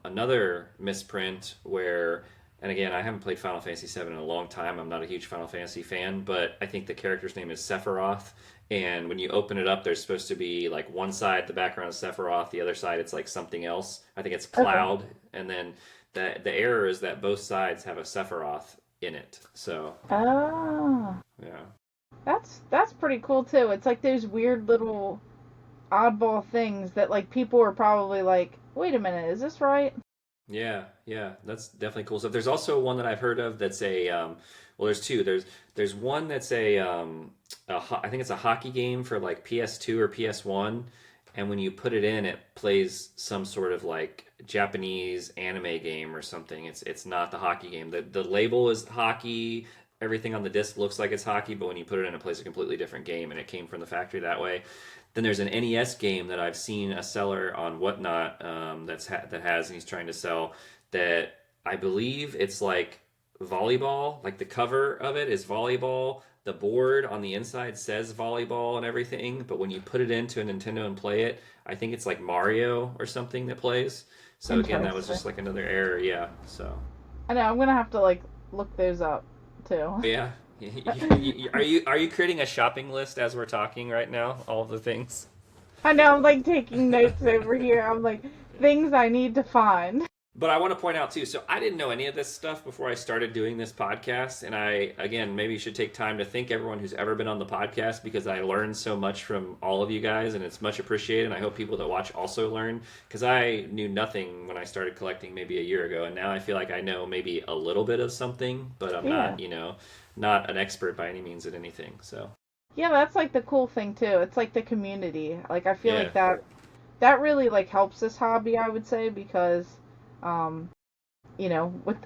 another misprint where, and again, I haven't played Final Fantasy VII in a long time. I'm not a huge Final Fantasy fan, but I think the character's name is Sephiroth. And when you open it up, there's supposed to be like one side the background is Sephiroth, the other side it's like something else. I think it's Okay. Cloud, and then the error is that both sides have a Sephiroth in it. So Ah, yeah, that's pretty cool too. It's like those weird little oddball things that like people are probably like, wait a minute, is this right? yeah, that's definitely cool stuff. There's also one that I've heard of that's a well, there's two. There's one that's I think it's a hockey game for like PS2 or PS1, and when you put it in, it plays some sort of like Japanese anime game or something. It's not the hockey game. The label is hockey. Everything on the disc looks like it's hockey, but when you put it in, it plays a completely different game, and it came from the factory that way. Then there's an NES game that I've seen a seller on Whatnot that has, and he's trying to sell that. I believe it's like volleyball. Like the cover of it is volleyball. The board on the inside says volleyball and everything, but when you put it into a Nintendo and play it, I think it's like Mario or something that plays. So again, that was Interesting. just like another error. Yeah. So I know I'm gonna have to like look those up too. yeah. Are you creating a shopping list as we're talking right now? All of the things. I know I'm like taking notes over here. I'm like things I need to find. But I want to point out too, so I didn't know any of this stuff before I started doing this podcast. And I, again, maybe should take time to thank everyone who's ever been on the podcast because I learned so much from all of you guys and it's much appreciated. And I hope people that watch also learn because I knew nothing when I started collecting maybe a year ago. And now I feel like I know maybe a little bit of something, but I'm Yeah. not, not an expert by any means at anything. So, Yeah, that's like the cool thing too. It's like the community. Like I feel yeah. like that really like helps this hobby, I would say, because um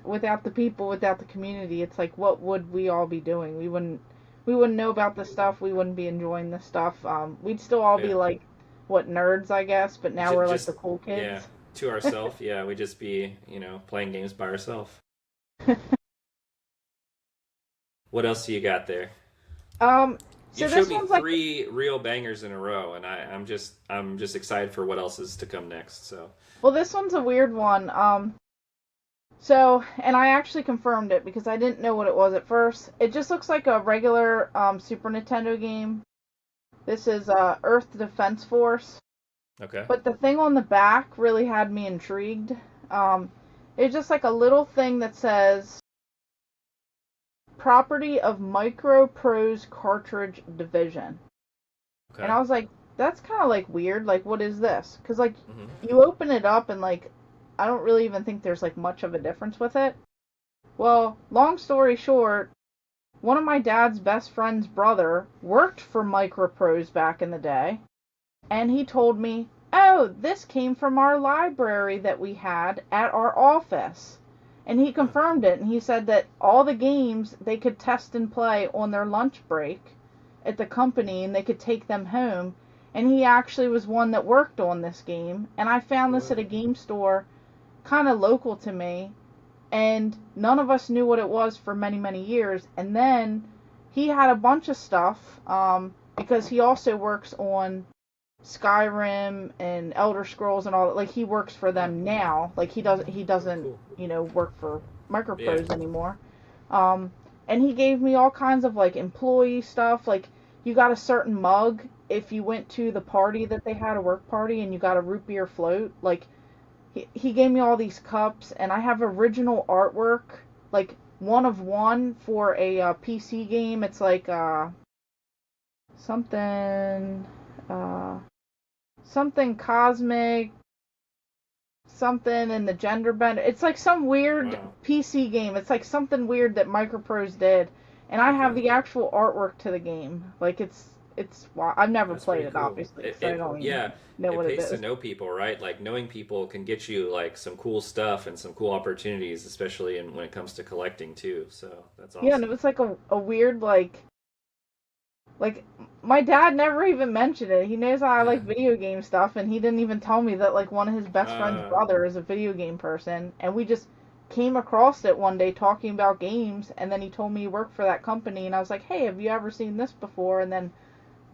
without the people, without the community, it's like what would we all be doing? We wouldn't know about this stuff. We wouldn't be enjoying this stuff. We'd still all be Yeah. like what nerds, I guess, but now we're like Just, the cool yeah, kids. to ourselves. Yeah, we just be, playing games by ourselves. What else do you got there? So You showed this me one's like three real bangers in a row, and I'm just excited for what else is to come next. So well, this one's a weird one. So, and I actually confirmed it because I didn't know what it was at first. It just looks like a regular Super Nintendo game. This is Earth Defense Force. okay, But the thing on the back really had me intrigued. Um, it's just like a little thing that says property of Microprose Cartridge Division. And okay, I was like, that's kind of like weird. Like, what is this? Because, like, hmm you open it up and, like, I don't really even think there's, like, much of a difference with it. Well, long story short, one of my dad's best friend's brother worked for Microprose back in the day, and he told me, "Oh, this came from our library that we had at our office." And he huh, confirmed it, and he said that all the games they could test and play on their lunch break at the company, and they could take them home. And he actually was one that worked on this game, and I found this at wow, a game store kind of local to me, and none of us knew what it was for many, many years. And then he had a bunch of stuff because he also works on Skyrim and Elder Scrolls and all that. Like he works for huh, them now. Like oh he doesn't cool, work for yeah, Microprose anymore. Um, and he gave me all kinds of like employee stuff. Like you got a certain mug if you went to the party that they had, a work party, and you got a root beer float. Like he gave me all these cups, and I have original artwork, like one of one for a PC game. It's like something uh, something cosmic, something in the gender bend. It's like some weird wow, PC game. It's like something weird that Microprose did, and I have okay. the actual artwork to the game. Like it's I've never That's played pretty it cool. obviously, so I don't even Yeah, know it what it pays to is. know people, right? Like knowing people can get you like some cool stuff and some cool opportunities, especially when it comes to collecting too. So that's Yeah, and it awesome. was like a weird like my dad never even mentioned it. He knows I like video game stuff, and he didn't even tell me that like one of his best friend's Uh, brother is a video game person, and we just came across it one day talking about games, and then he told me he worked for that company, and I was like, "Hey, have you ever seen this before?" And then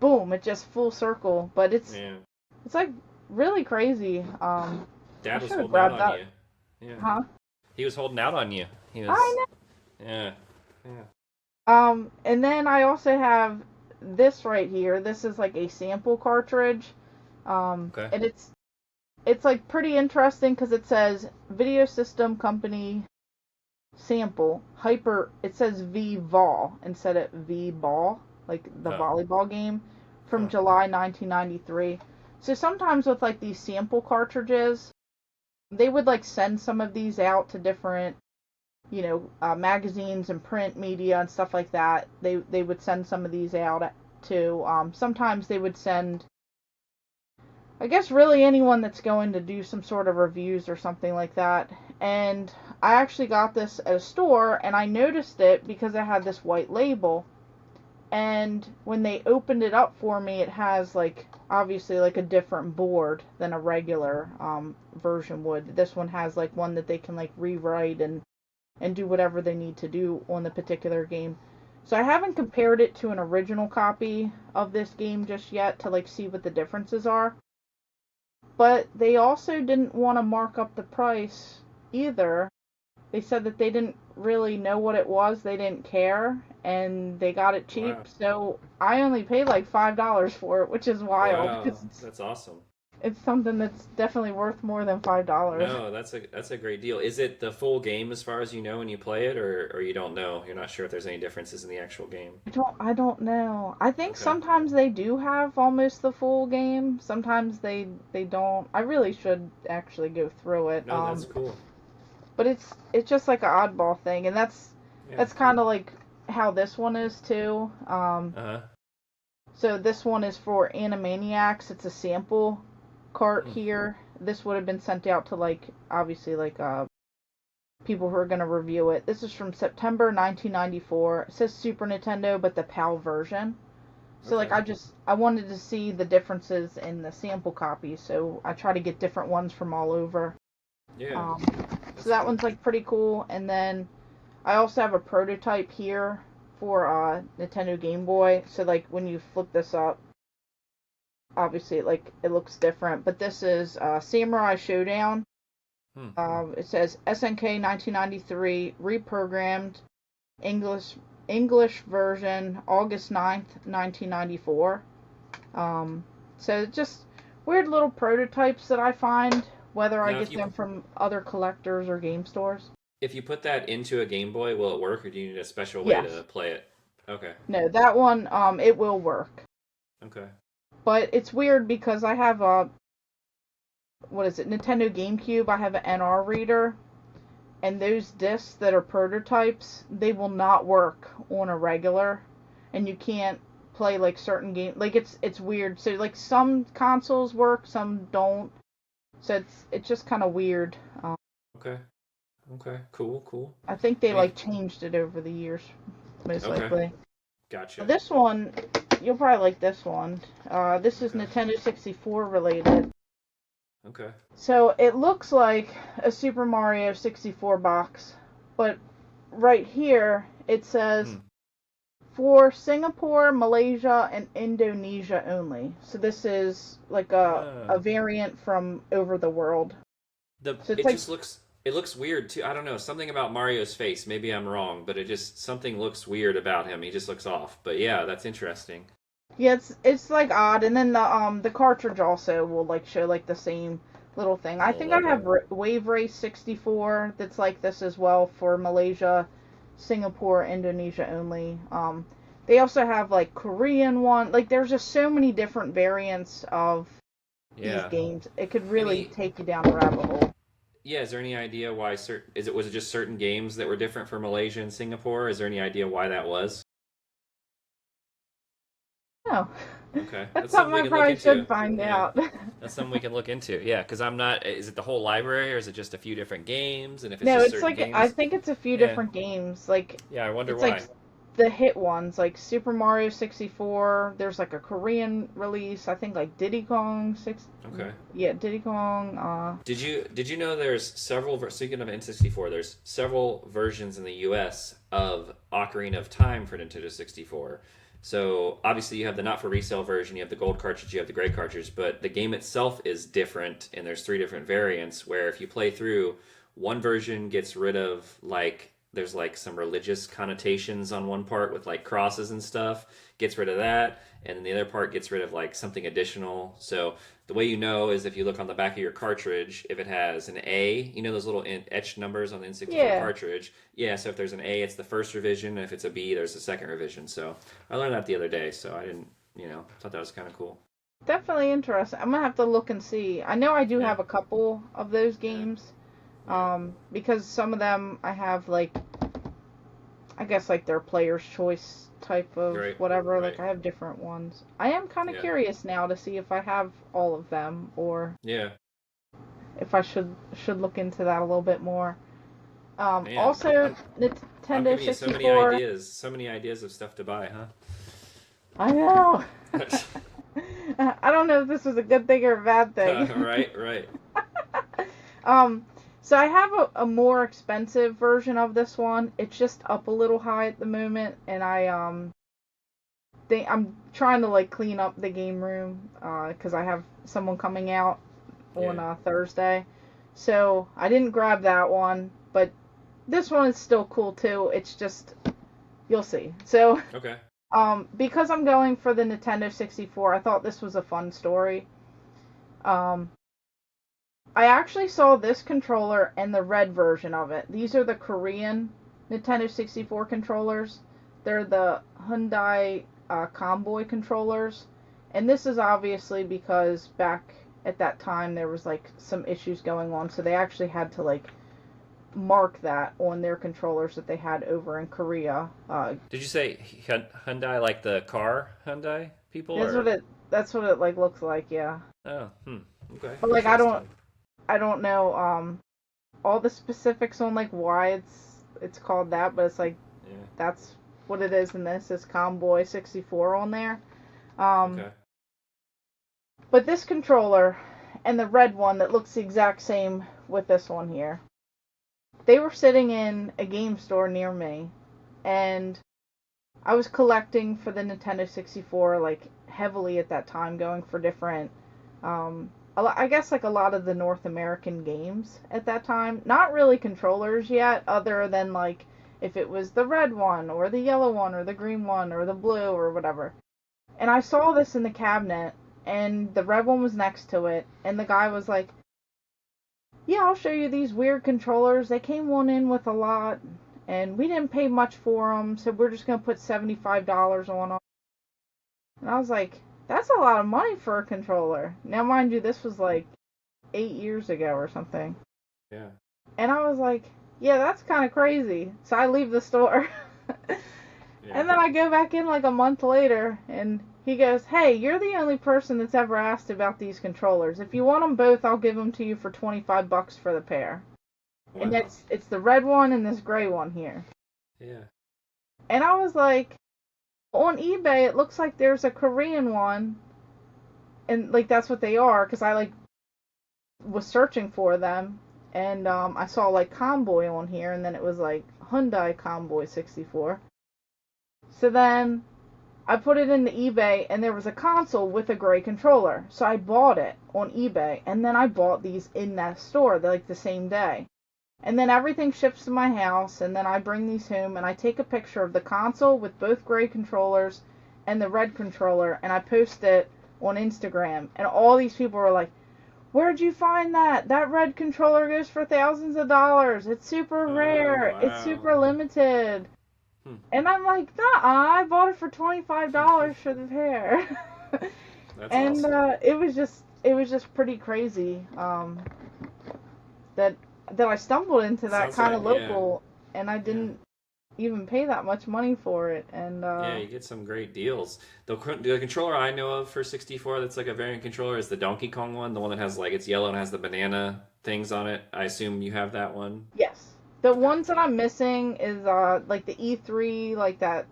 boom, it just full circle. But yeah, it's like really crazy. I Dad was should have holding out grabbed on that. you. Yeah, Huh? he was holding out on you. He was, I yeah, yeah. know. And then I also have this right here. This is like a sample cartridge. Okay. And it's like pretty interesting because it says Video System Company sample hyper. It says V Vol instead of V Ball, like the Huh. volleyball game from Huh. July 1993. So sometimes with like these sample cartridges, they would like send some of these out to different, magazines and print media and stuff like that. They would send some of these out to. Sometimes they would send, I guess, really anyone that's going to do some sort of reviews or something like that. And I actually got this at a store, and I noticed it because it had this white label. And when they opened it up for me, it has like obviously like a different board than a regular version would. This one has like one that they can like rewrite and do whatever they need to do on the particular game. So I haven't compared it to an original copy of this game just yet to like see what the differences are. But they also didn't want to mark up the price either. They said that they didn't really know what it was, they didn't care, and they got it cheap. Wow. So I only paid like $5 for it, which is wild Wow. because That's awesome. it's something that's definitely worth more than $5. No, that's a great deal. Is it the full game as far as you know when you play it, or you don't know? You're not sure if there's any differences in the actual game. I don't know. I think Okay. sometimes they do have almost the full game. Sometimes they don't. I really should actually go through it. No, that's cool. But it's just like an oddball thing, and that's Yeah. that's kind of like how this one is too. Uh-huh. So this one is for Animaniacs. It's a sample cart Hmm. here. This would have been sent out to like obviously like people who are gonna review it. This is from September 1994. It says Super Nintendo, but the PAL version. So like Okay. I wanted to see the differences in the sample copies. So I try to get different ones from all over. Yeah. Um, so That's that cool. one's like pretty cool. And then I also have a prototype here for Nintendo Game Boy. So like when you flip this up, obviously like it looks different. But this is Samurai Showdown. Hmm. It says SNK 1993 reprogrammed English English version August 9th, 1994. So just weird little prototypes that I find, whether I Now, get them from other collectors or game stores. if you put that into a Game Boy, will it work, or do you need a special way to Yes. play it? Okay. No, that one it will work. Okay. But it's weird because I have a what is it? Nintendo GameCube. I have an NR reader, and those discs that are prototypes, they will not work on a regular, and you can't play like certain games. Like it's weird. So like some consoles work, some don't. So it's just kind of weird. Okay. Okay. Cool. Cool. I think they I mean, like changed it over the years, most okay. likely. Gotcha. This one, you'll probably like this one. This is Okay. Nintendo 64 related. Okay. So it looks like a Super Mario 64 box, but right here it says Hmm. for Singapore, Malaysia, and Indonesia only. So this is like a Ah. variant from over the world. The So it's it like, just looks it looks weird too. I don't know, something about Mario's face. Maybe I'm wrong, but it just something looks weird about him. He just looks off. But yeah, that's interesting. yeah, it's like odd. And then the cartridge also will like show like the same little thing. The I little think I have logo. Wave Race 64 that's like this as well for Malaysia, Singapore, Indonesia only. They also have like Korean one. Like there's just so many different variants of these Yeah. games. It could really Any take you down a rabbit hole. Yeah, is there any idea why certain is it was it just certain games that were different for Malaysia and Singapore? Is there any idea why that was? No, Okay. that's That's something something we I can look probably should into. find Yeah. out. That's something we can look into. Yeah, because I'm not. Is it the whole library or is it just a few different games? And if it's No, just it's certain like I games, think it's a few yeah, different games. Like yeah. I wonder it's like why. the hit ones, like Super Mario 64. There's like a Korean release. I think like Diddy Kong six. Okay. Yeah, Diddy Kong. Did you know there's several speaking of N64, there's several versions in the US of Ocarina of Time for Nintendo 64. So obviously you have the not for resale version, you have the gold cartridge, you have the gray cartridge, but the game itself is different and there's three different variants where if you play through, one version gets rid of like there's like some religious connotations on one part with like crosses and stuff, gets rid of that, and then the other part gets rid of like something additional. So the way you know is if you look on the back of your cartridge, if it has an A, you know those little etched numbers on the N64 Yeah, cartridge. Yeah, so if there's an A, it's the first revision, and if it's a B, there's the second revision. So I learned that the other day, so I didn't, thought that was kind of cool. definitely interesting. I'm gonna have to look and see. I know I do Yeah, have a couple of those yeah, games. yeah. Because some of them I have like I guess like their player's choice type of Right, whatever. Like right. I have different ones. I am kind of Yeah, curious now to see if I have all of them or yeah. if I should look into that a little bit more. Man, Also I'm Nintendo giving you 64. so many ideas of stuff to buy, huh? I know. I don't know if this was a good thing or a bad thing. Right, right. um, so I have a more expensive version of this one. It's just up a little high at the moment, and I'm trying to like clean up the game room because I have someone coming out on Yeah. Thursday. So I didn't grab that one, but this one is still cool too. It's just you'll see. So Okay. because I'm going for the Nintendo 64, I thought this was a fun story. Um, I actually saw this controller and the red version of it. These are the Korean Nintendo 64 controllers. They're the Hyundai Comboy controllers. And this is obviously because back at that time there was like some issues going on, so they actually had to like mark that on their controllers that they had over in Korea. Did you say Hyundai, like the car Hyundai people, That's what or? it like looks like, yeah. Oh, okay, But like interesting. I don't know all the specifics on like why it's called that, but it's like Yeah. that's what it is, and this is Comboy 64 on there. Um, Okay. but this controller and the red one that looks the exact same with this one here, they were sitting in a game store near me, and I was collecting for the Nintendo 64 like heavily at that time, going for different, I guess like a lot of the North American games at that time. Not really controllers yet, other than like if it was the red one or the yellow one or the green one or the blue or whatever. And I saw this in the cabinet, and the red one was next to it, and the guy was like, "Yeah, I'll show you these weird controllers. They came one in with a lot, and we didn't pay much for them, so we're just gonna put $75 on them." And I was like, "That's a lot of money for a controller." Now, mind you, this was like 8 years ago or something. Yeah. And I was like, "Yeah, that's kind of crazy." So I leave the store. Yeah. And then I go back in like a month later, and he goes, "Hey, you're the only person that's ever asked about these controllers. If you want them both, I'll give them to you for $25 for the pair." And Wow. it's the red one and this gray one here. Yeah. And I was like, on eBay, it looks like there's a Korean one, and like that's what they are, because I like was searching for them, and I saw like Comboy on here, and then it was like Hyundai Comboy 64. So then I put it into eBay, and there was a console with a gray controller. So I bought it on eBay, and then I bought these in that store like the same day. And then everything ships to my house, and then I bring these home, and I take a picture of the console with both gray controllers and the red controller, and I post it on Instagram. And all these people were like, "Where'd you find that? That red controller goes for thousands of dollars. It's super Oh, rare. It's wow. super limited." Hmm. And I'm like, "Nah, I bought it for $25 for the pair." That's And awesome. it was just pretty crazy that I stumbled into that Sounds kind like, of yeah. local, and I Yeah. didn't even pay that much money for it. And Yeah, you get some great deals. The controller I know of for 64 that's like a variant controller is the Donkey Kong one, the one that has like it's yellow and has the banana things on it. I assume you have that one. yes, the Okay. ones that I'm missing is like the E3, like that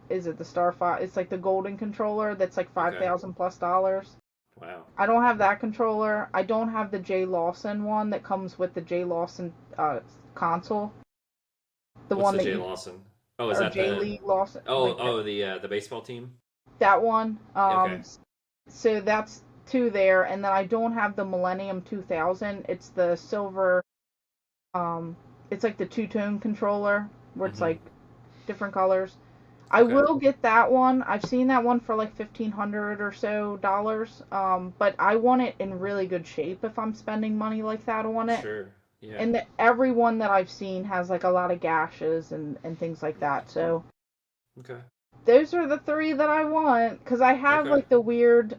is it the Starfire? It's like the golden controller that's like five Okay. thousand plus dollars. Wow. I don't have that controller. I don't have the J Lawson one that comes with the J Lawson console. The What's one the that Jay you Lawson? Oh, is or that J the League Lawson, oh like that. oh the baseball team? That one. Okay. So that's two there, and then I don't have the Millennium 2000. It's the silver. Um, it's like the two-tone controller where it's Mm-hmm. like different colors. I Okay. will get that one. I've seen that one for like 1,500 or so dollars. But I want it in really good shape if I'm spending money like that on it. Sure. Yeah. And every one that I've seen has like a lot of gashes and things like that. So Okay. those are the three that I want, because I have Okay. like the weird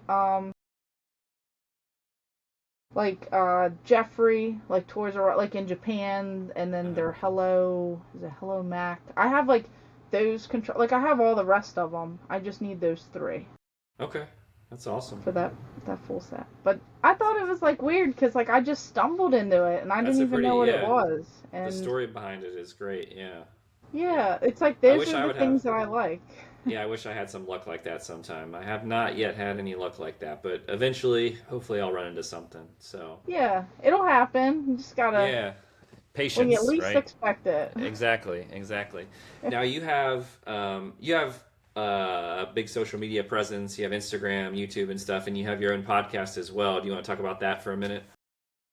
like Jeffrey, like Toys R Us, like in Japan, and then Uh-huh. their Hello, is it Hello Mac? I have like those control, like I have all the rest of them. I just need those three Okay. That's awesome. for that full set. But I thought it was like weird because like I just stumbled into it and I That's didn't a even pretty, know what it yeah. was. The And story behind it is great. Yeah. Yeah. yeah, it's like I those wish are I the would have things that I like. Yeah, I wish I had some luck like that sometime. I have not yet had any luck like that, but eventually, hopefully, I'll run into something. So, Yeah, it'll happen. You just gotta yeah, when you patience, least right? expect it. Exactly, exactly. Now you have a big social media presence. You have Instagram, YouTube, and stuff, and you have your own podcast as well. Do you want to talk about that for a minute?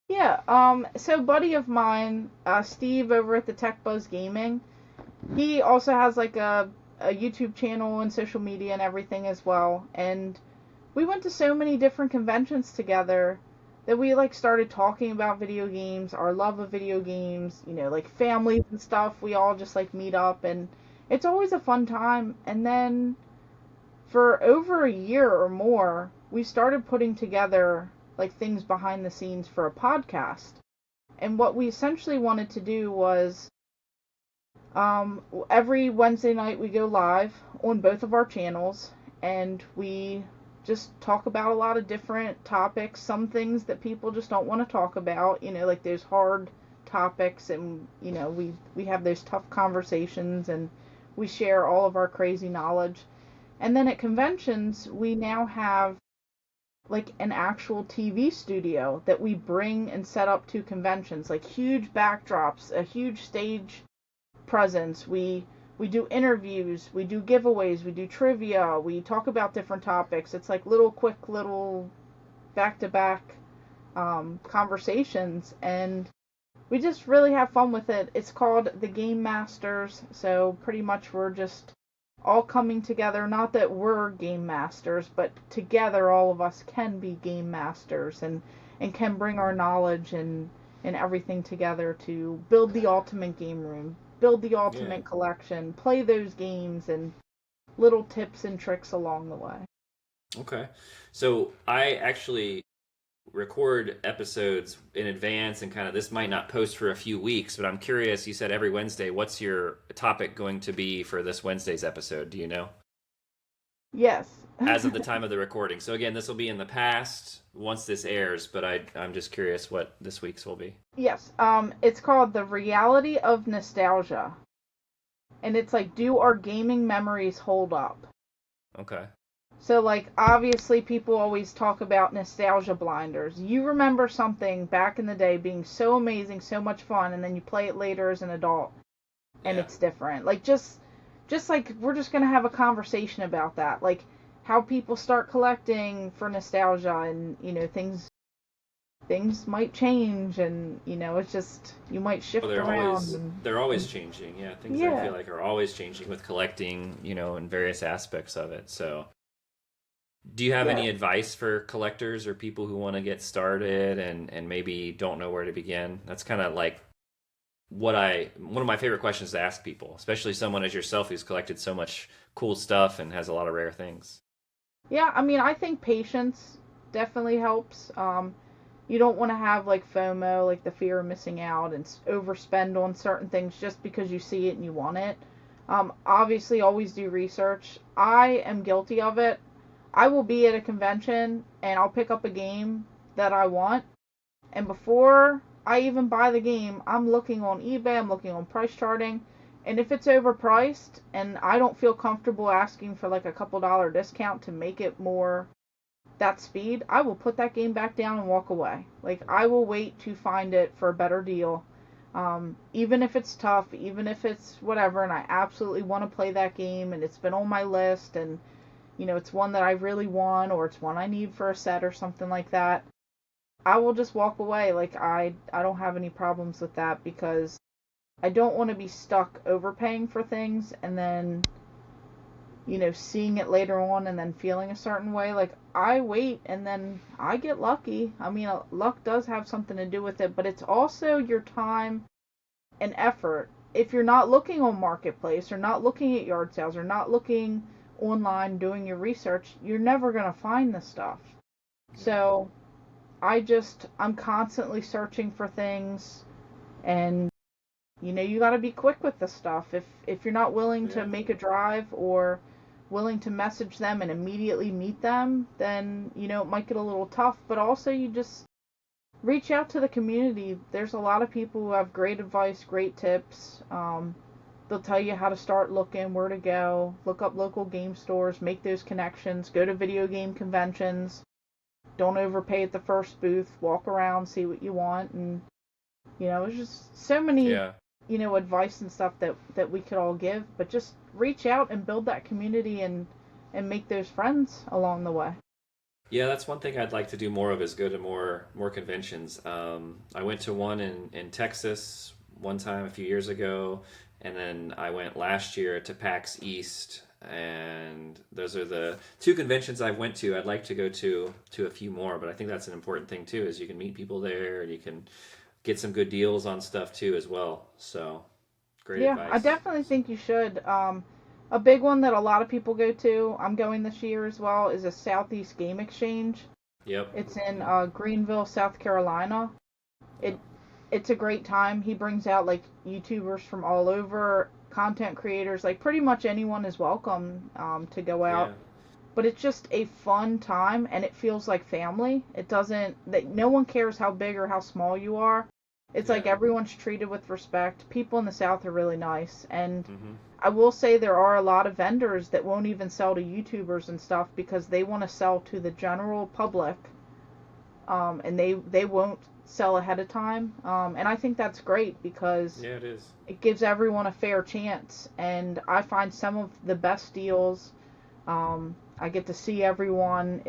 Yeah, so buddy of mine, Steve over at the Tech Buzz Gaming, he also has like a YouTube channel and social media and everything as well. And we went to so many different conventions together that we like started talking about video games, our love of video games, like families and stuff. We all just like meet up and it's always a fun time. And then for over a year or more, we started putting together like things behind the scenes for a podcast. And what we essentially wanted to do was every Wednesday night we go live on both of our channels and we just talk about a lot of different topics, some things that people just don't want to talk about, like those hard topics and we have those tough conversations and we share all of our crazy knowledge. And then at conventions, we now have like an actual TV studio that we bring and set up to conventions, like huge backdrops, a huge stage presence. We do interviews, we do giveaways, we do trivia, we talk about different topics. It's like quick little back-to-back conversations, and we just really have fun with it. It's called the Game Masters, so pretty much we're just all coming together. Not that we're game masters, but together all of us can be game masters and can bring our knowledge and everything together to build the ultimate game room, build the Yeah. ultimate collection, play those games, and little tips and tricks along the way. Okay. So I actually record episodes in advance and kind of this might not post for a few weeks, but I'm curious, you said every Wednesday. What's your topic going to be for this Wednesday's episode? Do you know? Yes. As of the time of the recording. So again, this will be in the past once this airs, but I'm just curious what this week's will be. Yes. It's called The Reality of Nostalgia. And it's like, do our gaming memories hold up? Okay. So, like, obviously, people always talk about nostalgia blinders. You remember something back in the day being so amazing, so much fun, and then you play it later as an adult, and Yeah. it's different. Like, just like, we're just gonna have a conversation about that. Like, how people start collecting for nostalgia, and, things might change, and, it's just, you might Well, shift around. they're always And changing. Yeah, things I feel yeah. like are always changing with collecting, in various aspects of it. So do you have Yeah. any advice for collectors or people who want to get started and maybe don't know where to begin? That's kind of like one of my favorite questions to ask people, especially someone as yourself who's collected so much cool stuff and has a lot of rare things. Yeah, I mean, I think patience definitely helps. You don't want to have like FOMO, like the fear of missing out, and overspend on certain things just because you see it and you want it. Obviously, always do research. I am guilty of it. I will be at a convention and I'll pick up a game that I want, and before I even buy the game, I'm looking on eBay, I'm looking on price charting, and if it's overpriced and I don't feel comfortable asking for like a couple dollar discount to make it more that speed, I will put that game back down and walk away. Like, I will wait to find it for a better deal. Even if it's tough, even if it's whatever, and I absolutely want to play that game and it's been on my list and, it's one that I really want or it's one I need for a set or something like that, I will just walk away. Like, I don't have any problems with that because I don't want to be stuck overpaying for things and then seeing it later on and then feeling a certain way. Like, I wait and then I get lucky. I mean, luck does have something to do with it, but it's also your time and effort. If you're not looking on Marketplace or not looking at yard sales or not looking online doing your research, you're never going to find this stuff. So, I'm constantly searching for things and you got to be quick with the stuff. If you're not willing to Yeah. make a drive or willing to message them and immediately meet them, then it might get a little tough. But also, you just reach out to the community. There's a lot of people who have great advice, great tips. They'll tell you how to start looking, where to go, look up local game stores, make those connections, go to video game conventions. Don't overpay at the first booth. Walk around, see what you want, and there's just so many, Yeah. advice and stuff that we could all give. But just reach out and build that community and make those friends along the way. Yeah, that's one thing I'd like to do more of is go to more conventions. I went to one in Texas one time a few years ago, and then I went last year to PAX East, and those are the two conventions I went to. I'd like to go to a few more, but I think that's an important thing too, is you can meet people there and you can get some good deals on stuff too as well. So, great Yeah, I advice. definitely think you should. A big one that a lot of people go to, I'm going this year as well, is a Southeast Game Exchange. Yep. It's in Hmm. Greenville, South Carolina. It Yep. it's a great time. He brings out like YouTubers from all over, content creators, like pretty much anyone is welcome to go out. Yeah. But it's just a fun time, and it feels like family. It doesn't that no one cares how big or how small you are. It's like Yeah. everyone's treated with respect. People in the South are really nice, and Hmm. I will say there are a lot of vendors that won't even sell to YouTubers and stuff because they want to sell to the general public, and they won't sell ahead of time. And I think that's great because Yeah, it is. it gives everyone a fair chance. And I find some of the best deals. I get to see everyone.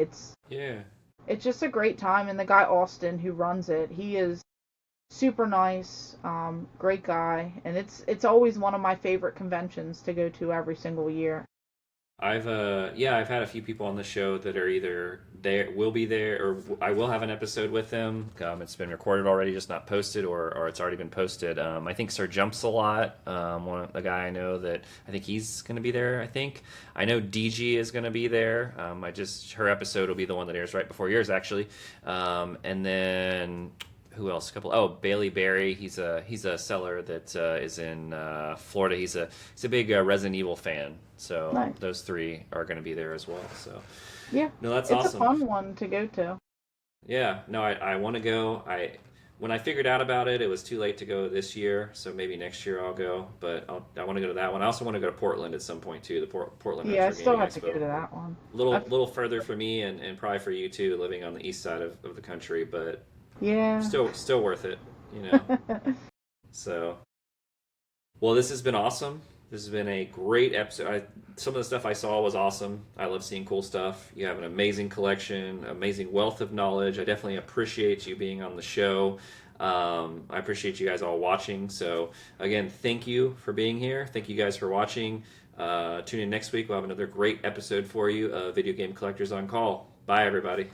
Yeah. It's just a great time. And the guy Austin who runs it, he is super nice, great guy, and it's always one of my favorite conventions to go to every single year. I've had a few people on the show that are either there, will be there, or I will have an episode with them. It's been recorded already, just not posted, or it's already been posted. I think Sir Jumps a lot. The guy I know that I think he's going to be there. I know DG is going to be there. Her episode will be the one that airs right before yours, actually. And then who else? Bailey Berry. He's a seller that is in Florida. He's a big Resident Evil fan. So Nice. those three are going to be there as well. So Yeah, no, that's it's a awesome. fun one to go to. Yeah, no, I want to go. When I figured out about it, it was too late to go this year. So maybe next year I'll go. But I want to go to that one. I also want to go to Portland at some point too. The Portland Yeah, I Retro still Gaming have to go Expo. to that one. Little I've, little further for me and probably for you too, living on the east side of the country, but yeah. still worth it, you know. So, well, this has been awesome. This has been a great episode. Some of the stuff I saw was awesome. I love seeing cool stuff. You have an amazing collection, amazing wealth of knowledge. I definitely appreciate you being on the show. I appreciate you guys all watching. So, again, thank you for being here. Thank you guys for watching. Tune in next week. We'll have another great episode for you of Video Game Collectors on Call. Bye, everybody.